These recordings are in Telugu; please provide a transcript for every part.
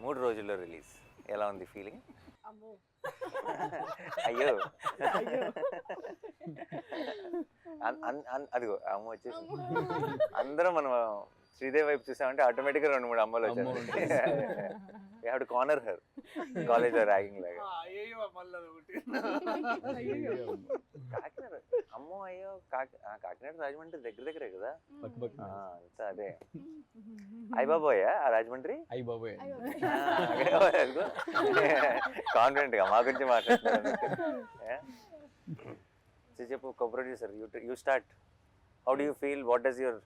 3 రోజుల్లో రిలీజ్. ఎలా ఉంది ఫీలింగ్? అమ్మో అయ్యో! అయ్యో అదిగో అమ్మ వచ్చేసింది. అందరం మనం శ్రీదేవి వైపు చూసామంటే ఆటోమేటిక్గా 2-3 అమ్మలు వచ్చేస్తాయి. You have to corner her college ragging లాగా. అయ్యో మళ్ళీ ఒకటి అయ్యో కాకినాడ అమ్మో అయ్యో కాకినాడ రాజమండ్రి దగ్గరే కదా. అంతా అదే. అయ్యబాబోయా ఆ రాజమండ్రి? అయ్యి బాబోయ్ కాన్ఫిడెంట్ గా మా గురించి మాట్లాడుతున్నారు. చెప్పు co producer, you start. How do you feel? What does your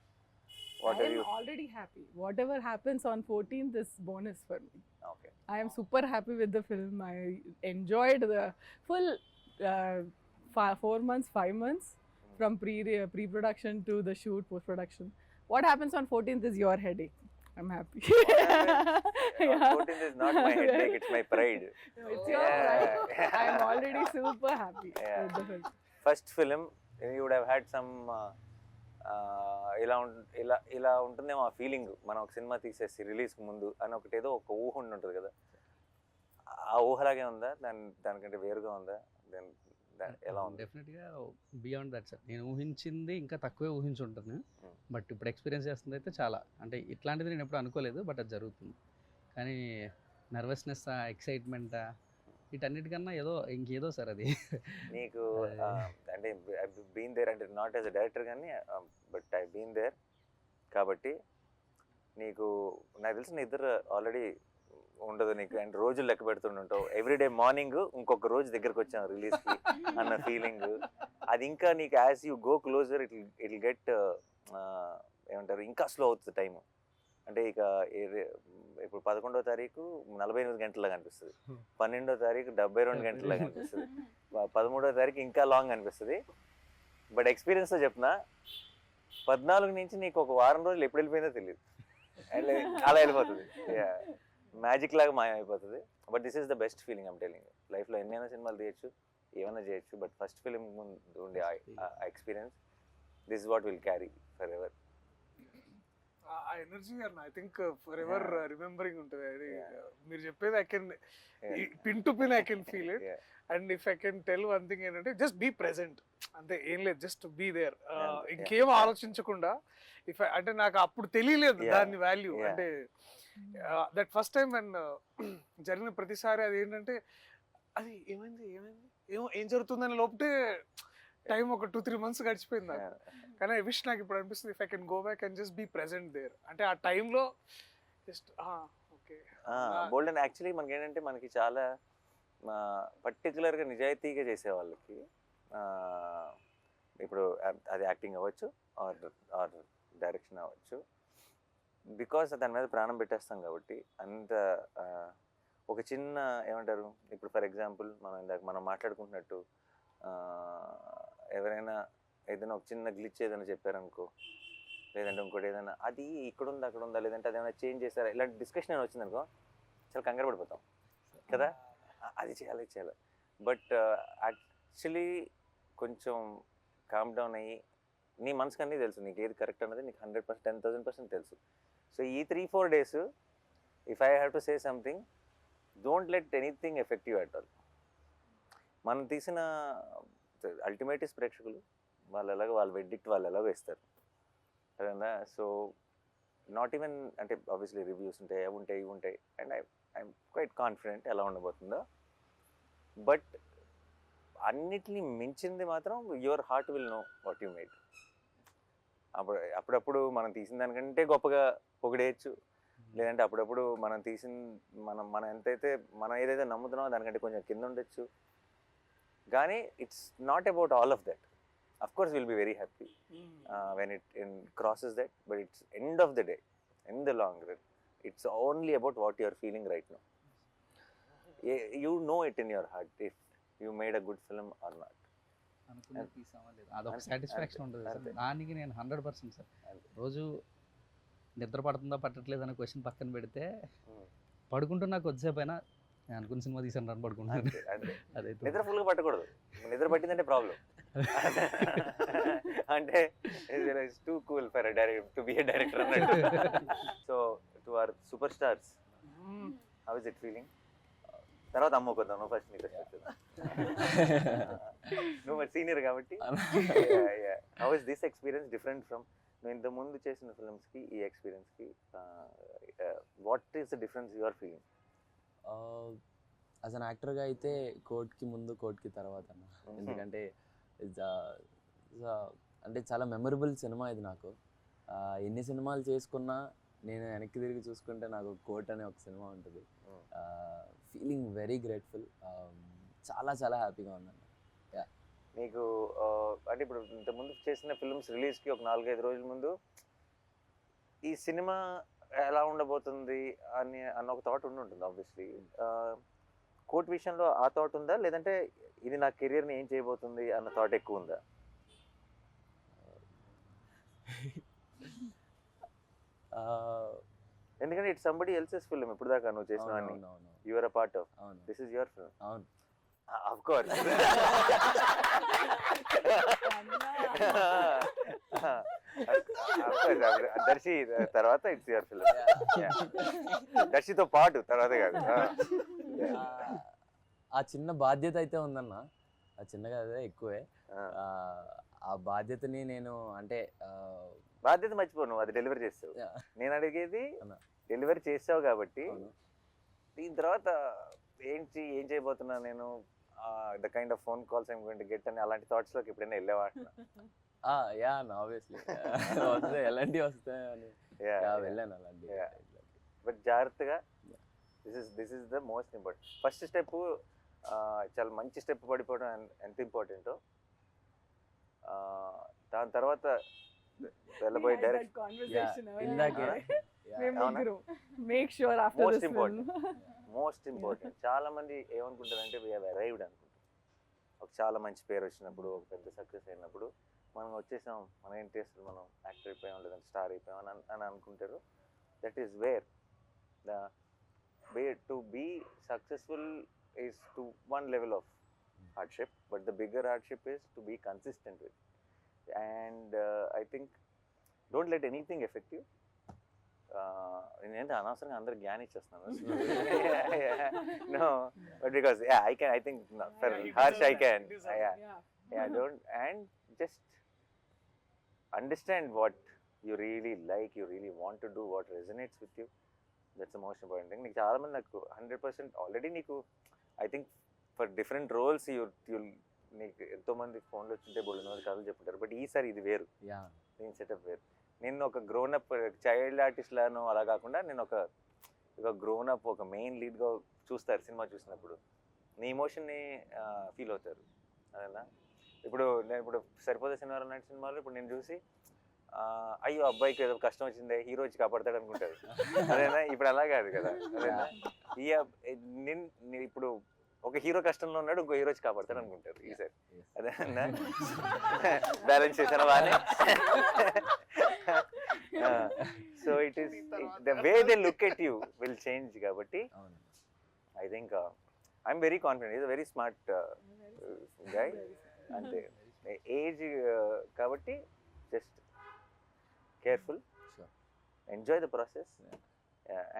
I am already happy. Whatever happens on 14th is bonus for me. Okay. I am super happy with the film. I enjoyed the full 4 months, 5 months from pre-production to the shoot, post-production. What happens on 14th is your headache. I'm happy. Yeah. 14th is not my headache, it's my pride. No, it's your pride. I am already super happy Yeah. with the film. First film you would have had some ఇలా ఉంటుందేమో ఆ ఫీలింగ్. మనం ఒక సినిమా తీసేసి రిలీజ్కి ముందు అని ఒకటి ఏదో ఒక ఊహ ఉంటుంది కదా, ఆ ఊహలాగే ఉందా? దానికంటే వేరుగా ఉందా? ఎలా ఉంది? డెఫినెట్గా బియాండ్ దట్ సార్. నేను ఊహించింది ఇంకా తక్కువే ఊహించుంటాను, బట్ ఇప్పుడు ఎక్స్పీరియన్స్ చేస్తుంది అయితే చాలా, అంటే ఇట్లాంటిది నేను ఎప్పుడు అనుకోలేదు, బట్ అది జరుగుతుంది. కానీ నర్వస్నెస్, ఎక్సైట్మెంట్ వీటన్నిటికన్నా ఇంకేదో సార్ అది. నీకు అంటే బీన్ దేర్, అంటే నాట్ యాజ్ అ డైరెక్టర్ కానీ బట్ ఐ బీన్ దేర్ కాబట్టి నీకు నాకు తెలిసి నీ ఇద్దరు ఆల్రెడీ ఉండదు నీకు, అండ్ రోజులు లెక్క పెడుతుంటావు. ఎవ్రీడే మార్నింగ్ ఇంకొక రోజు దగ్గరకు వచ్చాం రిలీజ్కి అన్న ఫీలింగ్ అది ఇంకా నీకు as you go closer it get ఏమంటారు, ఇంకా స్లో అవుతుంది టైము. అంటే ఇక ఇప్పుడు 11వ తారీఖు 48 గంటలాగా అనిపిస్తుంది, 12వ తారీఖు 72 గంటలాగా అనిపిస్తుంది, 13వ తారీఖు ఇంకా లాంగ్ అనిపిస్తుంది. బట్ ఎక్స్పీరియన్స్తో చెప్తున్నా, 14 నుంచి నీకు ఒక వారం రోజులు ఎప్పుడు వెళ్ళిపోయిందో తెలియదు, అలా వెళ్ళిపోతుంది, మ్యాజిక్ లాగా మాయమైపోతుంది. But this is the best feeling I'm telling. లైఫ్లో ఎన్నైనా సినిమాలు తీయచ్చు, ఏమైనా చేయొచ్చు, బట్ ఫస్ట్ ఫిలిం ముందు ఉండే experience, this is what will carry for ever. ఆ ఎనర్జీ అన్న I think for ever remembering ఉంటుంది. అది మీరు చెప్పేది I can pin to pin I can feel it. And if I can tell one thing ఏంటంటే జస్ట్ బీ ప్రెసెంట్, అంతే, ఏం లేదు, జస్ట్ బీ దేర్. ఇంకేం ఆలోచించకుండా అంటే నాకు అప్పుడు తెలియలేదు దాని వాల్యూ. అంటే దట్ ఫస్ట్ టైం అండ్ జరిగిన ప్రతిసారి అది ఏంటంటే అది ఏమైంది ఏం జరుగుతుందని లోపటే టైం ఒక 2-3 months గడిచిపోయింది నాకు. కానీ ఐ విష్ నాకు ఇప్పుడు అనిపిస్తుంది if I can go back and just be present there. అంటే ఆ టైంలో just okay bold. And actually మనకి ఏంటంటే మనకి చాలా పర్టికులర్గా నిజాయితీగా చేసే వాళ్ళకి ఇప్పుడు అది యాక్టింగ్ అవ్వచ్చు ఆర్ డైరెక్షన్ అవ్వచ్చు, బికాస్ దాని మీద ప్రాణం పెట్టేస్తాం కాబట్టి అంత ఒక చిన్న ఏమంటారు, ఇప్పుడు ఫర్ ఎగ్జాంపుల్ మనం మాట్లాడుకుంటున్నట్టు ఎవరైనా ఏదైనా ఒక చిన్న గ్లిచ్ ఏదైనా చెప్పారనుకో, లేదంటే ఇంకోటి ఏదైనా అది ఇక్కడ ఉందా అక్కడ ఉందా, లేదంటే అదేమైనా చేంజ్ చేస్తారా, ఇలాంటి డిస్కషన్ ఏమైనా వచ్చిందనుకో చాలా కంగారు పడిపోతాం కదా, అది చేయాలి. బట్ యాక్చువల్లీ కొంచెం కామ్ డౌన్ అయ్యి నీ మనసుకు అన్నీ తెలుసు, నీకు ఏది కరెక్ట్ అన్నది నీకు 100%, 10,000% తెలుసు. సో ఈ 3-4 days if I have to say something, don't let anything effect you at all. మనం తీసిన అల్టిమేట్ ఇస్ ప్రేక్షకులు, వాళ్ళ వెడ్డిక్ట్ వాళ్ళు ఎలాగో ఇస్తారు కదా. సో నాట్ ఈవెన్ అంటే ఆబ్వియస్లీ రివ్యూస్ ఉంటాయి, ఇవి ఉంటాయి, అండ్ ఐఎమ్ క్వైట్ కాన్ఫిడెంట్ ఎలా ఉండబోతుందో. బట్ అన్నిటినీ మించింది మాత్రం your heart will know what you made. అప్పుడప్పుడు మనం తీసిన దానికంటే గొప్పగా పొగిడేయచ్చు, లేదంటే అప్పుడప్పుడు మనం మనం ఏదైతే నమ్ముతున్నామో దానికంటే కొంచెం కింద ఉండొచ్చు. కానీ it's not about all of that. Of course will be very happy when it crosses that, but it's end of the day, in the long run, it's only about what you are feeling right now. You know it in your heart if you made a good film or not. అనుకునే తీసామా లేదు, అదొక సాటిస్ఫాక్షన్ ఉంటుంది సార్. దానికి నేను 100% సార్. రోజు నిద్ర పడుతుందా పట్టట్లేదు అనే క్వశ్చన్ పక్కన పెడితే, పడుకుంటున్నా కొద్దిసేపు అయినా నేను అనుకున్న సినిమా తీసాను రన్ పడుకుంటాను. అదే నిద్ర ఫుల్గా పట్టకూడదు, నిద్ర పట్టిందంటే ప్రాబ్లం. అంటే it's too cool for to be a director అన్నట్టు. So to our super stars, how is it feeling? తర్వాత అమ్ముకుందాం, నువ్వు ఫస్ట్ నీకు నువ్వు మరి సీనియర్ కాబట్టి. How is this experience different from నువ్వు ఇంత ముందు చేసిన ఫిల్మ్స్కి ఈ ఎక్స్పీరియన్స్కి? What is the difference you are feeling? As an యాక్టర్గా అయితే కోర్ట్కి ముందు కోర్ట్కి తర్వాత అన్న. ఎందుకంటే అంటే చాలా మెమరబుల్ సినిమా ఇది నాకు. ఎన్ని సినిమాలు చేసుకున్నా నేను వెనక్కి తిరిగి చూసుకుంటే నాకు కోర్ట్ అనే ఒక సినిమా ఉంటుంది. ఫీలింగ్ వెరీ గ్రేట్ఫుల్, చాలా చాలా హ్యాపీగా ఉన్నాను. నీకు అంటే ఇప్పుడు ఇంతకుముందు చేసిన ఫిల్మ్స్ రిలీజ్కి ఒక 4-5 రోజుల ముందు ఈ సినిమా ఎలా ఉండబోతుంది అన్న ఒక థాట్ ఉంటుంది ఆబ్వియస్లీ. కోర్ట్ విషయంలో ఆ థాట్ ఉందా, లేదంటే ఇది నా కెరియర్ని ఏం చేయబోతుంది అన్న థాట్ ఎక్కువ ఉందా? ఎందుకంటే ఇట్స్ సంబడి ఎల్సెస్ ఫిల్మ్. ఇప్పుడు దాకా నువ్వు చేసినవన్నీ you are a part of. This is your film. అవును, ఆఫ్ కోర్స్. దర్శి తర్వాత ఇట్స్ యువర్ ఫిల్మ్. దర్శితో పాటు తర్వాత కాదు. ఆ చిన్న బాధ్యత అయితే ఉందన్న. ఆ చిన్నగా అదే ఎక్కువే. ఆ బాధ్యతని నేను అంటే బాధ్యత మర్చిపో, నువ్వు అది డెలివరీ చేస్తావు. నేను అడిగేది డెలివరీ చేసావు కాబట్టి దీని తర్వాత ఏం చేయబోతున్నా నేను, the kind of phone calls I'm going to get అని అలాంటి థాట్స్ లోకి ఎప్పుడైనా వెళ్ళేవా? యా ఆబ్వియస్లీ వస్తే ఎలాంటివి వస్తాయని వెళ్ళాను అలాంటి. బట్ జాగ్రత్తగా, this is the most important. First step చాలా మంచి స్టెప్ పడిపోవడం ఎంత ఇంపార్టెంటో, దాని తర్వాత వెళ్ళబోయే డైరెక్ట్ మోస్ట్ ఇంపార్టెంట్. చాలా మంది ఏమనుకుంటారంటే వీ హావ్ అరైవ్డ్ అనుకుంటారు. ఒక చాలా మంచి పేరు వచ్చినప్పుడు, ఒక పెద్ద సక్సెస్ అయినప్పుడు మనం వచ్చేసాం, మనం ఏంటి అసలు మనం యాక్టర్ అయిపోయాం లేదంటే స్టార్ అయిపోయాం అని అనుకుంటారు. That is where the way to be successful is to one level of hardship, but the bigger hardship is to be consistent with. And I think don't let anything effect you. నేనంటే అనవసరంగా అందరు జ్ఞాన్ ఇచ్చేస్తున్నాను. No, but because I think for Harsh I can don't and just understand what you really like, you really want to do, what resonates with you. That's the most important thing. నీకు చాలామంది నాకు 100% ఆల్రెడీ నీకు I think for different roles నీకు ఎంతోమంది ఫోన్లో వచ్చింటే బోల్డ్ మంది కథలు చెప్పుంటారు. బట్ ఈసారి ఇది వేరు, నేను సెటప్ వేరు. నేను ఒక గ్రోనప్ చైల్డ్ ఆర్టిస్ట్ లాను అలా కాకుండా నేను ఒక గ్రోనప్, ఒక మెయిన్ లీడ్గా చూస్తారు సినిమా చూసినప్పుడు. నీ ఎమోషన్ని ఫీల్ అవుతారు. అదేనా ఇప్పుడు నేను సరిపోతే శనివారం నాటి సినిమాలో ఇప్పుడు నేను చూసి అయ్యో అబ్బాయికి ఏదో కష్టం వచ్చిందే, హీరో వచ్చి కాపాడతాడు అనుకుంటారు. అదేనా ఇప్పుడు అలా కాదు కదా. అదేనా ఇప్పుడు ఒక హీరో కష్టంలో ఉన్నాడు, ఇంకో హీరో వచ్చి కాపాడతాడు అనుకుంటారు ఈసారి. అదేనా బ్యాలెన్స్ చేశాను బాగానే. So it is the way they look at you will change. కాబట్టి I think I'm very confident. Is a very smart guy. అంతే ఏజ్ కాబట్టి just careful, enjoy the process.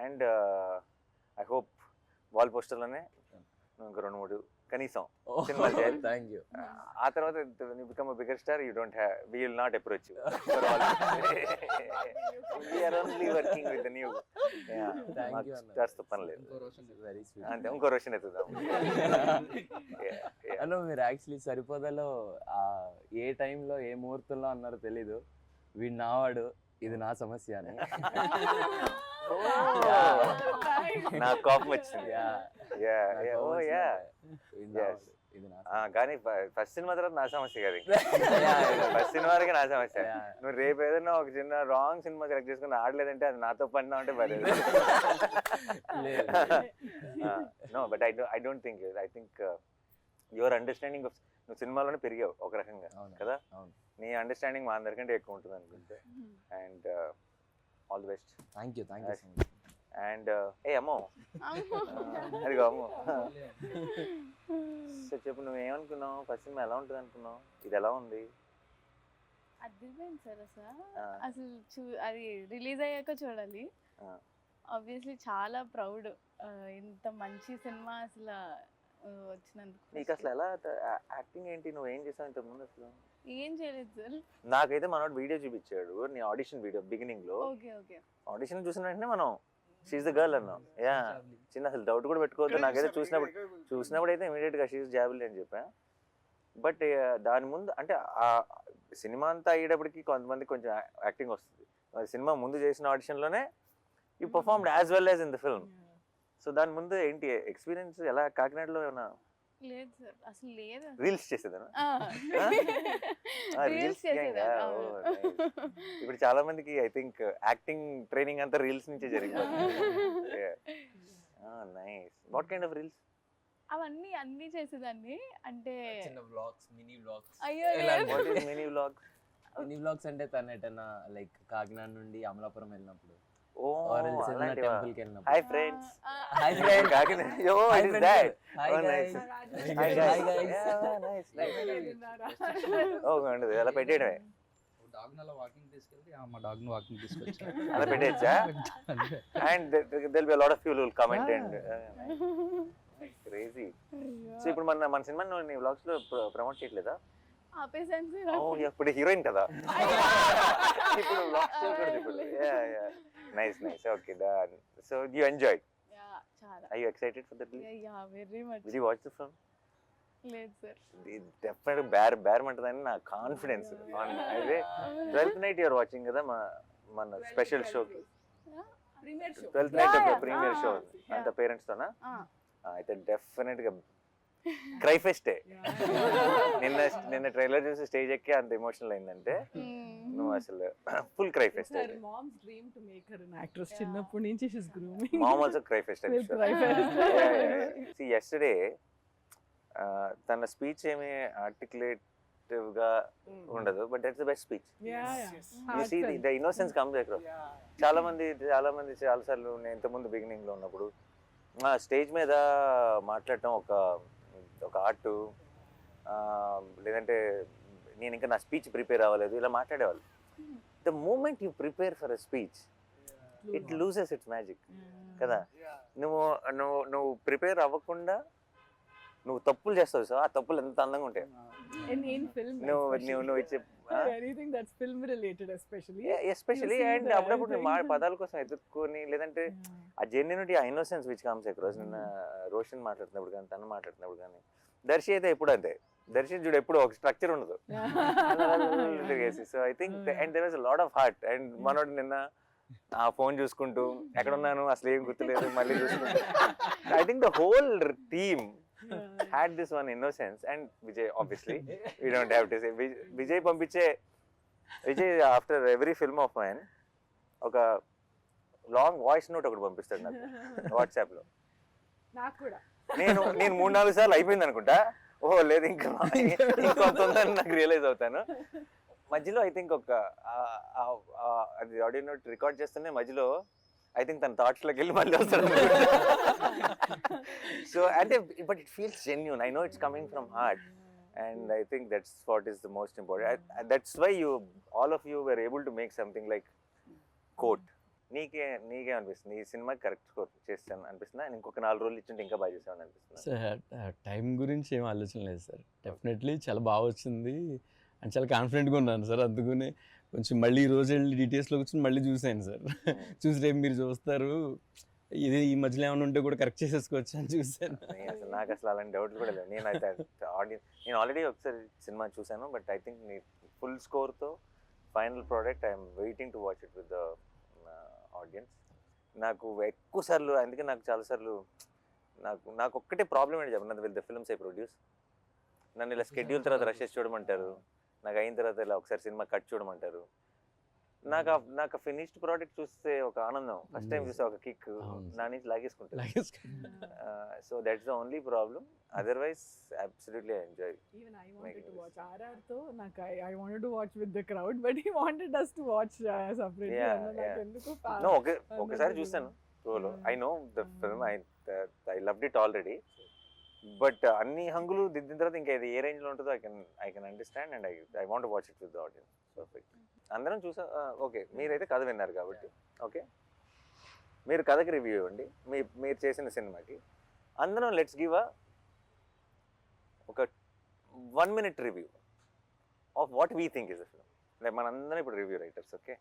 And I hope wall పోస్టర్లోనే ఇంకో 2-3 కనీసం సినిమాలు చేయాలి. Thank you. ఆ తర్వాత become a bigger star, you don't have, we will not approach you. We are only working with the new. Stars తో పని లేదు. అంతే, ఇంకో రోషన్ ఎత్తుదాం. అన్న మీరు యాక్చువల్లీ సరిపోదలో ఏ టైంలో ఏ ముహూర్తంలో అన్నారో తెలీదు, వీడు నావాడు, ఇది నా సమస్య అని. నాకు కోపం వచ్చింది. కానీ ఫస్ట్ సినిమా తర్వాత నా సమస్య కాదు. ఫస్ట్ సినిమా వరకే నా సమస్య. నువ్వు రేపు ఏదైనా ఒక చిన్న రాంగ్ సినిమా సెలెక్ట్ చేసుకుని ఆడలేదంటే అది నాతో పడినా అంటే పర్లేదు. No, but I don't think. I think your understanding of, నువ్వు సినిమాలోనే పెరిగావు ఒక రకంగా కదా. నీ అండర్స్టాండింగ్ మా అందరికంటే ఎక్కువ ఉంటుంది అనుకుంటే. And all the best. Thank you so much. And అమ్మో అదిగో అమ్మో. సో చెప్పు, నువ్వేమనుకున్నావు? ఫస్ట్ సినిమా ఎలా ఉంటుంది అనుకున్నావు? ఇది ఎలా ఉంది? అదిరిపోయింది సార్. అసలు అది రిలీజ్ అయ్యాక చూడాలి. ఆబ్వియస్లీ చాలా ప్రౌడ్ ఇంత మంచి సినిమా అసలు వచ్చినందుకు. నీకు అసలు ఎలా యాక్టింగ్ ఏంటి, నువ్వు ఏం చేసావు ఇంతకు ముందు అసలు? ఏం చేయలేదు సార్. నాకైతే మనోడు వీడియో చూపించాడు, నీ ఆడిషన్ వీడియో బిగినింగ్ లో. Okay okay. ఆడిషన్ చూసిన వెంటనే మనం షీఈ్ ద గర్ల్ అన్నాం. యా, చిన్న అసలు డౌట్ కూడా పెట్టుకోవద్దు. నాకైతే చూసినప్పుడు అయితే ఇమీడియట్ గా షీఈ్ జాబిల్ అని చెప్పా. బట్ దాని ముందు అంటే ఆ సినిమా అంతా అయ్యేటప్పటికి కొంతమంది కొంచెం యాక్టింగ్ వస్తుంది. సినిమా ముందు చేసిన ఆడిషన్లోనే you performed as well as in the film. So దాని ముందు ఏంటి ఎక్స్పీరియన్స్ ఎలా? కాకినాడలో ఏమైనా లేదు సార్, అసలు లేదు. రీల్స్ చేసేదానా? రీల్స్ చేసేదా? ఇప్పుడు చాలా మందికి ఐ థింక్ యాక్టింగ్ ట్రైనింగ్ అంతా రీల్స్ నుంచే జరిగింది. Nice. What kind of reels? అవన్నీ అన్ని చేసేదాన్ని. అంటే చిన్న వ్లాగ్స్, మినీ వ్లాగ్స్. అయ్యో what is mini vlog? Mini vlogs అంటే తను ఎటన్నా లైక్ కాకినాడ నుండి అమలాపురం వెళ్ళినప్పుడు, ఓ అలాంటివా? టెంపుల్ కి వెళ్ళినప్పుడు. Hi friends. Hi friends. Kakinada. Oh, it is that. Hi Oh, guys. nice. Hi guys. Yeah, nice. ఓ ఉండదు అలా పెట్టేయడమే. డాగ్ అలా వాకింగ్ తీసుకెళ్తే మా డాగ్ ని వాకింగ్ తీసుకొచ్చా. అలా పెట్టేయచ్చా? And there'll be a lot of people who will comment and crazy. So ఇప్పుడు మన సినిమా నీ వ్లాగ్స్ లో ప్రమోట్ చేయట్లేదా? ఆపేసాను సార్. ఓ ఇప్పుడు హీరోయిన్ కదా, ఇప్పుడు వ్లాగ్స్ చేయకూడదు ఇప్పుడు. Nice nice. Okay done. So you enjoy? చాలా. Are you excited for the release? Yeah very much. Will you watch the film? లేదు సార్. డెఫినెట్ బేరమంటదని నా కాన్ఫిడెన్స్. అదే 12th నైట్ యూఆర్ వాచింగ్ కదా మన special show. Premiere show. 12th night Yeah, premiere show yeah. అంత పేరెంట్స్ తోనా? Ah. అయితే డెఫినెట్ గా క్రై ఫెస్టే. నిన్న ట్రైలర్ చూసి స్టేజ్ ఎక్కి అంత ఎమోషనల్ అయిందంటే నువ్వు అసలు full cry pest. Her mom's dream to make her an actress. చిన్నప్పటి నుంచి she's grooming. Mom also cry fest. Will cry fest. See, yesterday తన స్పీచ్ ఏమి ఆర్టికులేటివ్ గా ఉండదు, but that's the best speech. Yeah. You see the innocence comes across. చాలా మంది చాలాసార్లు నేను ఇంతకుముందు బిగినింగ్ లో ఉన్నప్పుడు స్టేజ్ మీద మాట్లాడటం ఒక ఆర్ట్, లేదంటే నేను ఇంకా నా స్పీచ్ ప్రిపేర్ అవ్వలేదు ఇలా మాట్లాడేవాళ్ళు. The moment you prepare for a speech it loses its magic కదా. నువ్వు ప్రిపేర్ అవ్వకుండా నువ్వు తప్పులు చేస్తావు సార్, ఆ తప్పులు ఎంత అందంగా ఉంటాయి. In film. నువ్వు ఇచ్చే Anything that's film related especially. Especially. You see and that, అప్పుడప్పుడు I నువ్వు think. పదాల కోసం ఎదుర్కొని, లేదంటే ఆ జెన్యునిటీ, ఆ ఇన్నోసెన్స్ విచ్ కమ్స్ అక్రాస్. నిన్న రోషన్ మాట్లాడుతున్నప్పుడు కానీ తను మాట్లాడుతున్నప్పుడు కానీ, దర్శి అయితే ఎప్పుడు అంతే. దర్శి చూడు ఎప్పుడు ఒక స్ట్రక్చర్ ఉండదు. So I think and there was a lot of heart. And మనోడు నిన్న ఆ ఫోన్ చూసుకుంటూ ఎక్కడున్నాను అసలు ఏం గుర్తులేదు మళ్ళీ చూసుకుంటూ, I think the whole team had this one innocence. And Vijay, obviously we don't have to say Vijay పంపించే Vijay after every film of mine ఒక లాంగ్ వాయిస్ నోట్ ఒకటి పంపిస్తాడు నాకు వాట్సాప్ లో. నాకు కూడా. నేను 3-4 సార్లు అయిపోయింది అనుకుంటా. ఓహో లేదు ఇంకా ఇంకొంత ఉందని నాకు రియలైజ్ అవుతాను. మధ్యలో ఐ థింక్ అది ఆడియో నోట్ రికార్డ్ చేస్తూనే మధ్యలో ఐ థింక్ తన థాట్స్ లోకి వెళ్ళి మళ్ళీ వస్తాడు. సో అంటే but it feels genuine. I know it's coming from heart. And I think that's what is the most important. That's why all of you were able to make something like quote. నీకే అనిపిస్తుంది ఈ సినిమా కరెక్ట్ స్కోర్ చేస్తాను అనిపిస్తుందా? ఇంకొక 4 రోజులు ఇచ్చింటే ఇంకా బాగా చేసామని అనిపిస్తుంది? సార్ టైం గురించి ఏం ఆలోచన లేదు సార్. డెఫినెట్లీ చాలా బాగా వచ్చింది అండ్ చాలా కాన్ఫిడెంట్గా ఉన్నాను సార్. అందుకనే కొంచెం మళ్ళీ ఈ రోజు వెళ్ళి డీటెయిల్స్లో కూర్చొని మళ్ళీ చూసాను సార్. చూసి రేపు మీరు చూస్తారు ఇది ఈ మధ్యలో ఏమైనా ఉంటే కూడా కరెక్ట్ చేసేసుకోవచ్చు అని చూసాను. అసలు నాకు అసలు అలాంటి డౌట్లు కూడా లేవు. నేను ఆల్రెడీ ఒకసారి సినిమా చూసాను. బట్ ఐ థింక్ నీ ఫుల్ స్కోర్తో final product I'm waiting to watch it with the audience. నాకు ఎక్కువ సార్లు, అందుకే నాకు చాలాసార్లు నాకు ఒక్కటే ప్రాబ్లం ఏంటి చెప్పండి, will the films I produce నన్ను ఇలా స్కెడ్యూల్ తర్వాత రష్ చేసి చూడమంటారు. నాకు అయిన తర్వాత ఇలా ఒకసారి సినిమా కట్ చూడమంటారు. నాకు ఫినిష్డ్ ప్రోడక్ట్ చూస్తే ఒక ఆనందం, ఫస్ట్ టైం చూస్తే ఒక కిక్ నా నుంచి లాగేసుకుంటాను. So that's the only problem. Otherwise absolutely enjoy. Even I wanted to watch RR తో నాకు I wanted to watch with the crowd but he wanted us to watch separately. నాకు ఎందుకు ఒకసారి చూసాను ప్రోలో. I know the film, I loved it already. But అన్ని హంగులు దిద్దిన తర్వాత ఇంకా ఇది ఏ రేంజ్ లో ఉంటుందో I can understand. And I want watch it with the audience. Perfect. అందరం చూసా. ఓకే, మీరైతే కథ విన్నారు కాబట్టి ఓకే. మీరు కథకి రివ్యూ ఇవ్వండి, మీరు చేసిన సినిమాకి. అందరం లెట్స్ గివ్ ఒక 1 minute review of what we think is the film. Like మనందరం ఇప్పుడు రివ్యూ రైటర్స్. ఓకే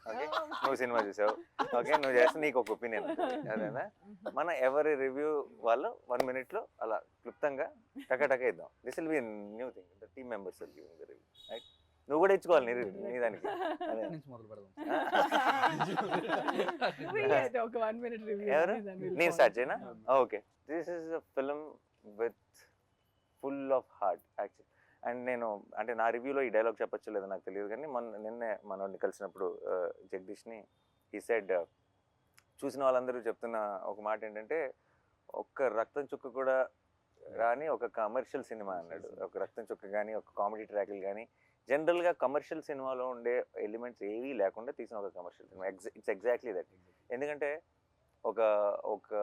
ఓకే, నువ్వు సినిమా చూసావు, ఓకే, నువ్వు చేస్తే నీకు ఒక ఒపీనియన్ అదేనా. మన ఎవరి రివ్యూ వాళ్ళు 1 minute అలా క్లుప్తంగా టక ఇద్దాం. This will be new thing, the team members will giving the review, right? నువ్వు కూడా ఇచ్చుకోవాలి నీ దానికి. అదే నుంచి మొదలు పెడదాం. ఒక 1 minute review. ఎవరు? then we'll నేను follow. స్టార్ట్ చేయనా? Okay, this is a film with full of heart actual. And నేను అంటే నా రివ్యూలో ఈ డైలాగ్ చెప్పచ్చు లేదో నాకు తెలియదు, కానీ నిన్నే మనోడిని కలిసినప్పుడు జగదీష్ని ఈ సెడ్ చూసిన వాళ్ళందరూ చెప్తున్న ఒక మాట ఏంటంటే, ఒక్క రక్తం చుక్క కూడా రాని ఒక కమర్షియల్ సినిమా అన్నాడు. ఒక రక్తం చుక్క కానీ ఒక కామెడీ ట్రాక్లు కానీ జనరల్గా కమర్షియల్ సినిమాలో ఉండే ఎలిమెంట్స్ ఏవీ లేకుండా తీసిన ఒక commercial cinema. It's exactly that. ఎందుకంటే ఒక ఒక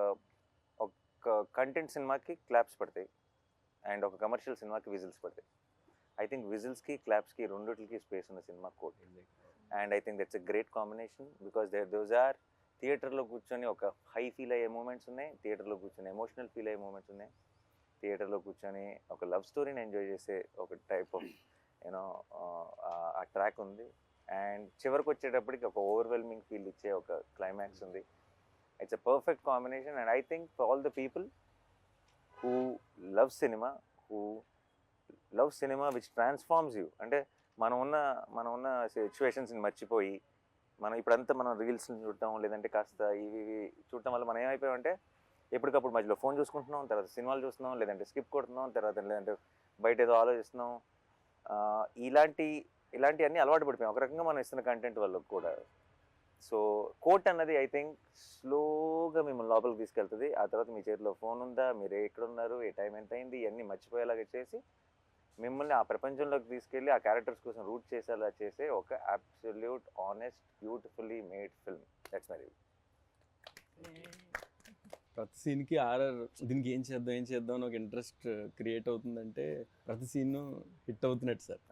ఒక కంటెంట్ సినిమాకి క్లాప్స్ పడతాయి అండ్ ఒక కమర్షియల్ సినిమాకి విజిల్స్ పడతాయి. ఐ థింక్ విజిల్స్కి క్లాప్స్కి రెండిటికి స్పేస్ ఉన్న సినిమా Court. And I think that's a great combination because those are థియేటర్లో కూర్చొని ఒక హై ఫీల్ అయ్యే మూమెంట్స్ ఉన్నాయి, థియేటర్లో కూర్చొని ఎమోషనల్ ఫీల్ అయ్యే మూమెంట్స్ ఉన్నాయి, థియేటర్లో కూర్చొని ఒక లవ్ స్టోరీని ఎంజాయ్ చేసే ఒక టైప్ ఆఫ్ యూనో ఆ ట్రాక్ ఉంది. అండ్ చివరికి వచ్చేటప్పటికి ఒక ఓవర్వెల్మింగ్ ఫీల్ ఇచ్చే ఒక క్లైమాక్స్ ఉంది. It's a perfect combination. And I think for all the people who love cinema which transforms you, అంటే మనం ఉన్న సిచ్యువేషన్స్ని మర్చిపోయి ఇప్పుడంతా మనం రీల్స్ని చూడటం లేదంటే కాస్త ఇవి చూడటం వల్ల మనం ఏమైపోయామంటే ఎప్పటికప్పుడు మధ్యలో ఫోన్ చూసుకుంటున్నాం, తర్వాత సినిమాలు చూస్తున్నాం, లేదంటే స్కిప్ కొడుతున్నాం, లేదంటే బయట ఏదో ఆలోచిస్తున్నాం. ఇలాంటివన్నీ అలవాటు పడిపోయాం ఒక రకంగా మనం ఇస్తున్న కంటెంట్ వల్ల కూడా. సో కోట్ అన్నది ఐ థింక్ స్లోగా మిమ్మల్ని లోపలికి తీసుకెళ్తుంది. ఆ తర్వాత మీ చేతిలో ఫోన్ ఉందా, మీరు ఎక్కడ ఉన్నారు, ఏ టైం ఎంత అయింది, ఇవన్నీ మర్చిపోయేలాగా చేసి మిమ్మల్ని ఆ ప్రపంచంలోకి తీసుకెళ్ళి ఆ క్యారెక్టర్స్ కోసం రూట్ చేసేలా చేసే ఒక absolute honest beautifully made film. That's my review. ప్రతి సీన్కి దీనికి ఏం చేద్దాం అని ఒక ఇంట్రెస్ట్ క్రియేట్ అవుతుందంటే ప్రతి సీన్ హిట్ అవుతున్నట్టు సార్.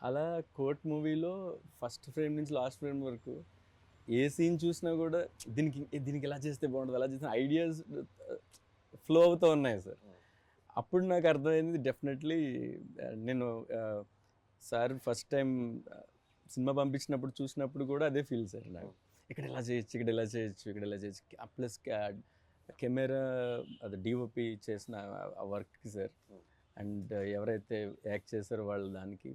అలా కోర్ట్ మూవీలో ఫస్ట్ ఫ్రేమ్ నుంచి లాస్ట్ ఫ్రేమ్ వరకు ఏ సీన్ చూసినా కూడా దీనికి ఎలా చేస్తే బాగుంటుంది, అలా చేసిన ఐడియాస్ ఫ్లో అవుతూ ఉన్నాయి సార్. అప్పుడు నాకు అర్థమైంది డెఫినెట్లీ నేను సార్ ఫస్ట్ టైం సినిమా పంపించినప్పుడు చూసినప్పుడు కూడా అదే ఫీల్ సార్ నాకు. ఇక్కడ ఎలా చేయొచ్చు ప్లస్ కెమెరా అది డిఓపి చేసిన ఆ వర్క్కి సార్. అండ్ ఎవరైతే యాక్ట్ చేశారో వాళ్ళు దానికి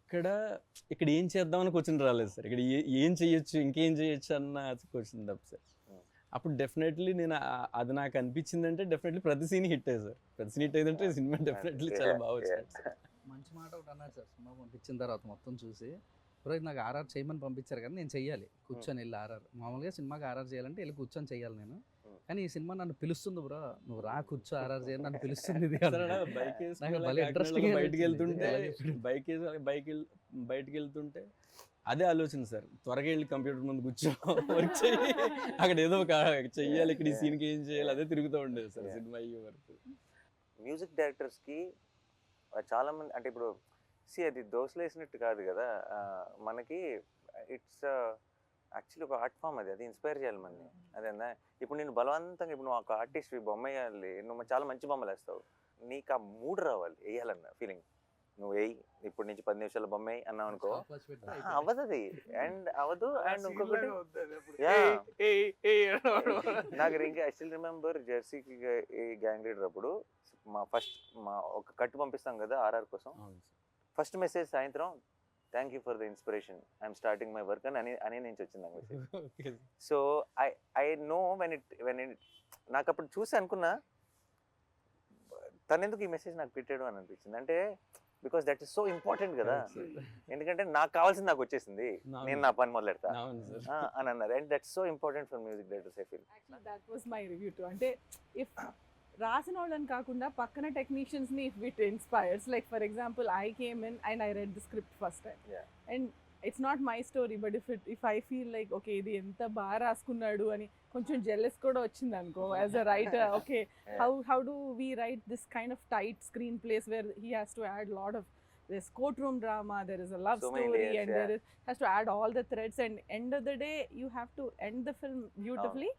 ఇక్కడ ఏం చేద్దామని క్వశ్చన్ రాలేదు సార్. ఇక్కడ ఏం చేయొచ్చు, ఇంకేం చేయొచ్చు అన్న క్వశ్చన్ తప్ప సార్. అప్పుడు డెఫినెట్లీ నేను అది నాకు అనిపించిందంటే డెఫినెట్లీ ప్రతి సీన్ హిట్ అయ్యి సార్. ప్రతి సీన్ హిట్ అయ్యిందంటే సినిమా డెఫినెట్లీ చాలా బాగా వచ్చింది సార్. మంచి మాట ఒకటి అన్నారు సార్ సినిమా పంపించిన తర్వాత మొత్తం చూసి, బ్రో నాకు ఆర్ఆర్ చేయమని పంపించారు కానీ నేను చెయ్యాలి కూర్చొని వెళ్ళి ఆర్ఆర్. మామూలుగా సినిమాకి ఆర్ఆర్ చేయాలంటే వెళ్ళి కూర్చొని చెయ్యాలి నేను, కానీ ఈ సినిమా నన్ను పిలుస్తుంది బ్రో, నువ్వు రా కూర్చో ఆర్ఆర్ చేయాలి నన్ను పిలుస్తుంది. బయటకు వెళ్తుంటే అదే ఆలోచన సార్, త్వరగా వెళ్ళి కంప్యూటర్ ముందు కూర్చో వర్క్ చేయి, అక్కడ ఏదో ఒక చెయ్యాలి, ఇక్కడ ఈ సీన్కి ఏం చేయాలి అదే తిరుగుతూ ఉండేది సార్ సినిమా అయ్యే వరకు. మ్యూజిక్ డైరెక్టర్స్కి చాలామంది అంటే ఇప్పుడు అది దోశలు వేసినట్టు కాదు కదా, మనకి ఇట్స్ యాక్చువల్లీ ఒక ఆర్ట్ ఫామ్. అది ఇన్స్పైర్ చేయాలి మనని. అదేనా ఇప్పుడు నేను బలవంతంగా ఇప్పుడు నువ్వు ఒక ఆర్టిస్ట్ బొమ్మ వేయాలి, నువ్వు చాలా మంచి బొమ్మలు వేస్తావు, నీకు ఆ మూడ్ రావాలి వేయాలన్న ఫీలింగ్. నువ్వు వేయి ఇప్పుడు నుంచి 10 నిమిషాల బొమ్మ వేయి అన్నావు అనుకో, అవ్వదు అది. అండ్ అవ్వదు. అండ్ ఇంకొకటి నాకు ఇంకా ఐ స్టిల్ రిమెంబర్ జెర్సీకి గ్యాంగ్ లీడర్ అప్పుడు మా ఒక కట్టు పంపిస్తాం కదా ఆర్ఆర్ కోసం, ఫస్ట్ మెసేజ్ సాయంత్రం thank you for the inspiration I'm starting my work అని నుంచి వచ్చింది నాకు message. So I know when it నాకు అప్పుడు చూసి అనుకున్నా తనెందుకు ఈ మెసేజ్ నాకు పెట్టాడు అని అనిపించింది. అంటే because that is so important కదా, ఎందుకంటే నాకు కావాల్సింది నాకు వచ్చేసింది, నేను నా పని మొదలెడతా అని అన్నారు. And that's so important for music directors I feel. Actually, that was my review too. అంటే ఇఫ్ రాసిన వాళ్ళని కాకుండా పక్కన టెక్నీషియన్స్ని if it inspires, like for example I came in and I read the script first time and it's not my story, but if I feel like okay ఇది ఎంత బాగా రాసుకున్నాడు అని కొంచెం జెల్లెస్ కూడా వచ్చింది అనుకో as a writer, okay how do we write this kind of tight screen place where he has to add lot of there's courtroom drama, there is a love So many story, layers, and there is has to add all the threads, and end of the day you have to end the film beautifully.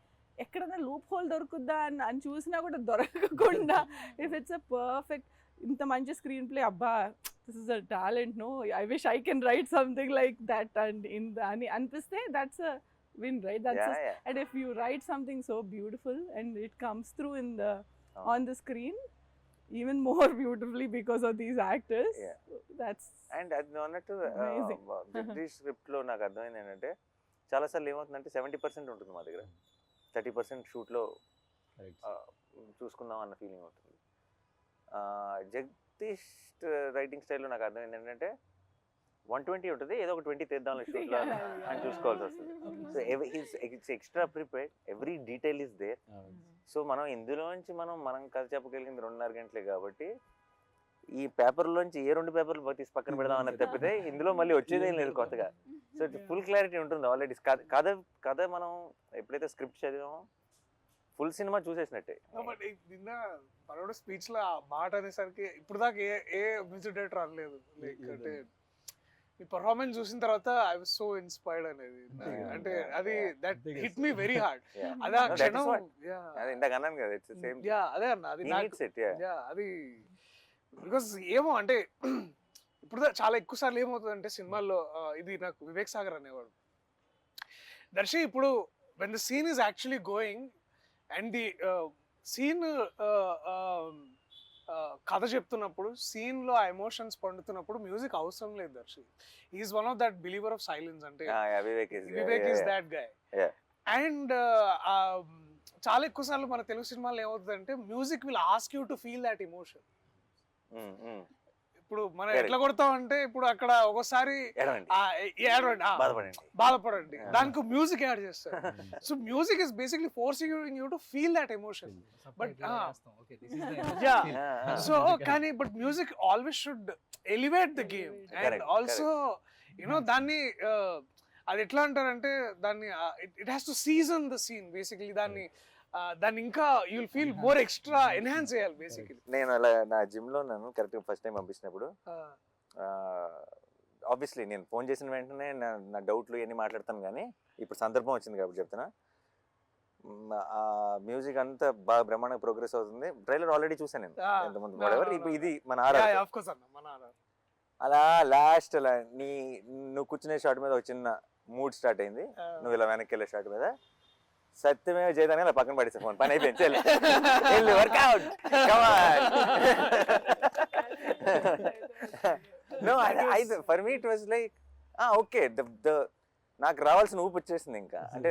ఎక్కడైనా లూప్ హోల్ దొరుకుద్దా అని చూసినా కూడా దొరకకుండా ఇఫ్ ఇట్స్ అ పర్ఫెక్ట్ ఇంత మంచి స్క్రీన్ ప్లే అబ్బా this is a talent no I wish I can write something like that and అని అనిపిస్తే that's a win, right? That's and if you write something so beautiful and it comes through in the on the screen even more beautifully because of these actors, that's and అది అన్నట్టు amazing. జగదీష్ స్క్రిప్ట్ లో నాకు అర్థమైంది ఏంటంటే చాలాసార్లు ఏమవుతుందంటే 70% ఉంటుంది మా దగ్గర, 30% షూట్లో చూసుకుందాం అన్న ఫీలింగ్ ఉంటుంది. జగదీష్ రైటింగ్ స్టైల్లో నాకు అర్థమైంది ఏంటంటే 120 ఉంటుంది, ఏదో ఒక 20 తెద్దాం షూట్లో అని చూసుకోవాల్సి వస్తుంది. So it's extra prepared, every detail is there. So మనం ఇందులోంచి మనం కథ చెప్పగలిగింది 2.5 గంటలే కాబట్టి ఈ పేపర్లోంచి ఏ 2 పేపర్లు తీసి పక్కన పెడదాం అన్నది తప్పితే ఇందులో మళ్ళీ వచ్చేదేం లేదు కొత్తగా. సో ఇట్స్ ఫుల్ క్లారిటీ ఉంటుంది ఆల్రెడీ. కథ మనం ఎప్పుడైతే స్క్రిప్ట్ చదివామో ఫుల్ సినిమా చూసేసినట్టే. నిన్న మనోడు స్పీచ్ లో ఆ మాట అనేసరికి ఇప్పుడు దాకా ఏ మ్యూజిక్ డైరెక్టర్ అనలేదు. లైక్ అంటే ఈ పర్ఫార్మెన్స్ చూసిన తర్వాత ఐ వాస్ సో ఇన్స్పైర్డ్ అనేది. అంటే అది that hit me very hard. అదే ఆ క్షణం ఇందాక అన్నాను కదా, ఇట్స్ సేమ్. అదే అన్న అది అది బికాస్ ఏమో అంటే ఇప్పుడు చాలా ఎక్కువ సార్లు ఏమవుతుందంటే సినిమాల్లో ఇది నాకు వివేక్ సాగర్ అనేవాడు, దర్శి ఇప్పుడు when the scene is actually going and the scene కథ చెప్తున్నప్పుడు సీన్ లో ఆ ఎమోషన్స్ పండుతున్నప్పుడు మ్యూజిక్ అవసరం లేదు Darshi. Is one of that believer of silence. అంటే Vivek is that guy. And చాలా ఎక్కువ సార్లు మన తెలుగు సినిమాలో ఏమవుతుందంటే music will ask you to feel that emotion. ఇప్పుడు మనం ఎట్లా కొడతామంటే ఇప్పుడు అక్కడ ఒకసారి బాధపడండి, దానికి మ్యూజిక్ యాడ్ చేస్తారు. So music is basically forcing you to feel that emotion. But so కానీ but music always should elevate the game and also you know దాన్ని అది ఎట్లా అంటారంటే దాన్ని it has to season the scene basically. దాన్ని ఇంకా you will feel more extra enhance చేయాలి బేసికలీ. నేను అలా నా జిమ్ లో నన్ను కరెక్ట్ ఫస్ట్ టైం పంపించినప్పుడు ఆబ్వియస్లీ నేను ఫోన్ చేసిన వెంటనే నా డౌట్లు ఇవన్నీ మాట్లాడతాను, కానీ ఇప్పుడు సందర్భం వచ్చింది కాబట్టి చెప్తున్నా. ఆ మ్యూజిక్ అంతా బాగా బ్రహ్మాండంగా ప్రోగ్రెస్ అవుతుంది. ట్రైలర్ ఆల్రెడీ చూసాను నేను ఎంతమంది పడేవారు. ఇప్పుడు ఇది మన అలా లాస్ట్ అలా నువ్వు కూర్చునే షాట్ మీద ఒక చిన్న మూడ్ స్టార్ట్ అయింది, నువ్వు ఇలా వెనక్కి వెళ్ళే షాట్ మీద సత్యమే చేయదాని అలా పక్కన పడేసా ఫోన్, పని అయిపోయింది, workout for me it was like okay నాకు రావాల్సిన ఊపు వచ్చేసింది ఇంకా. అంటే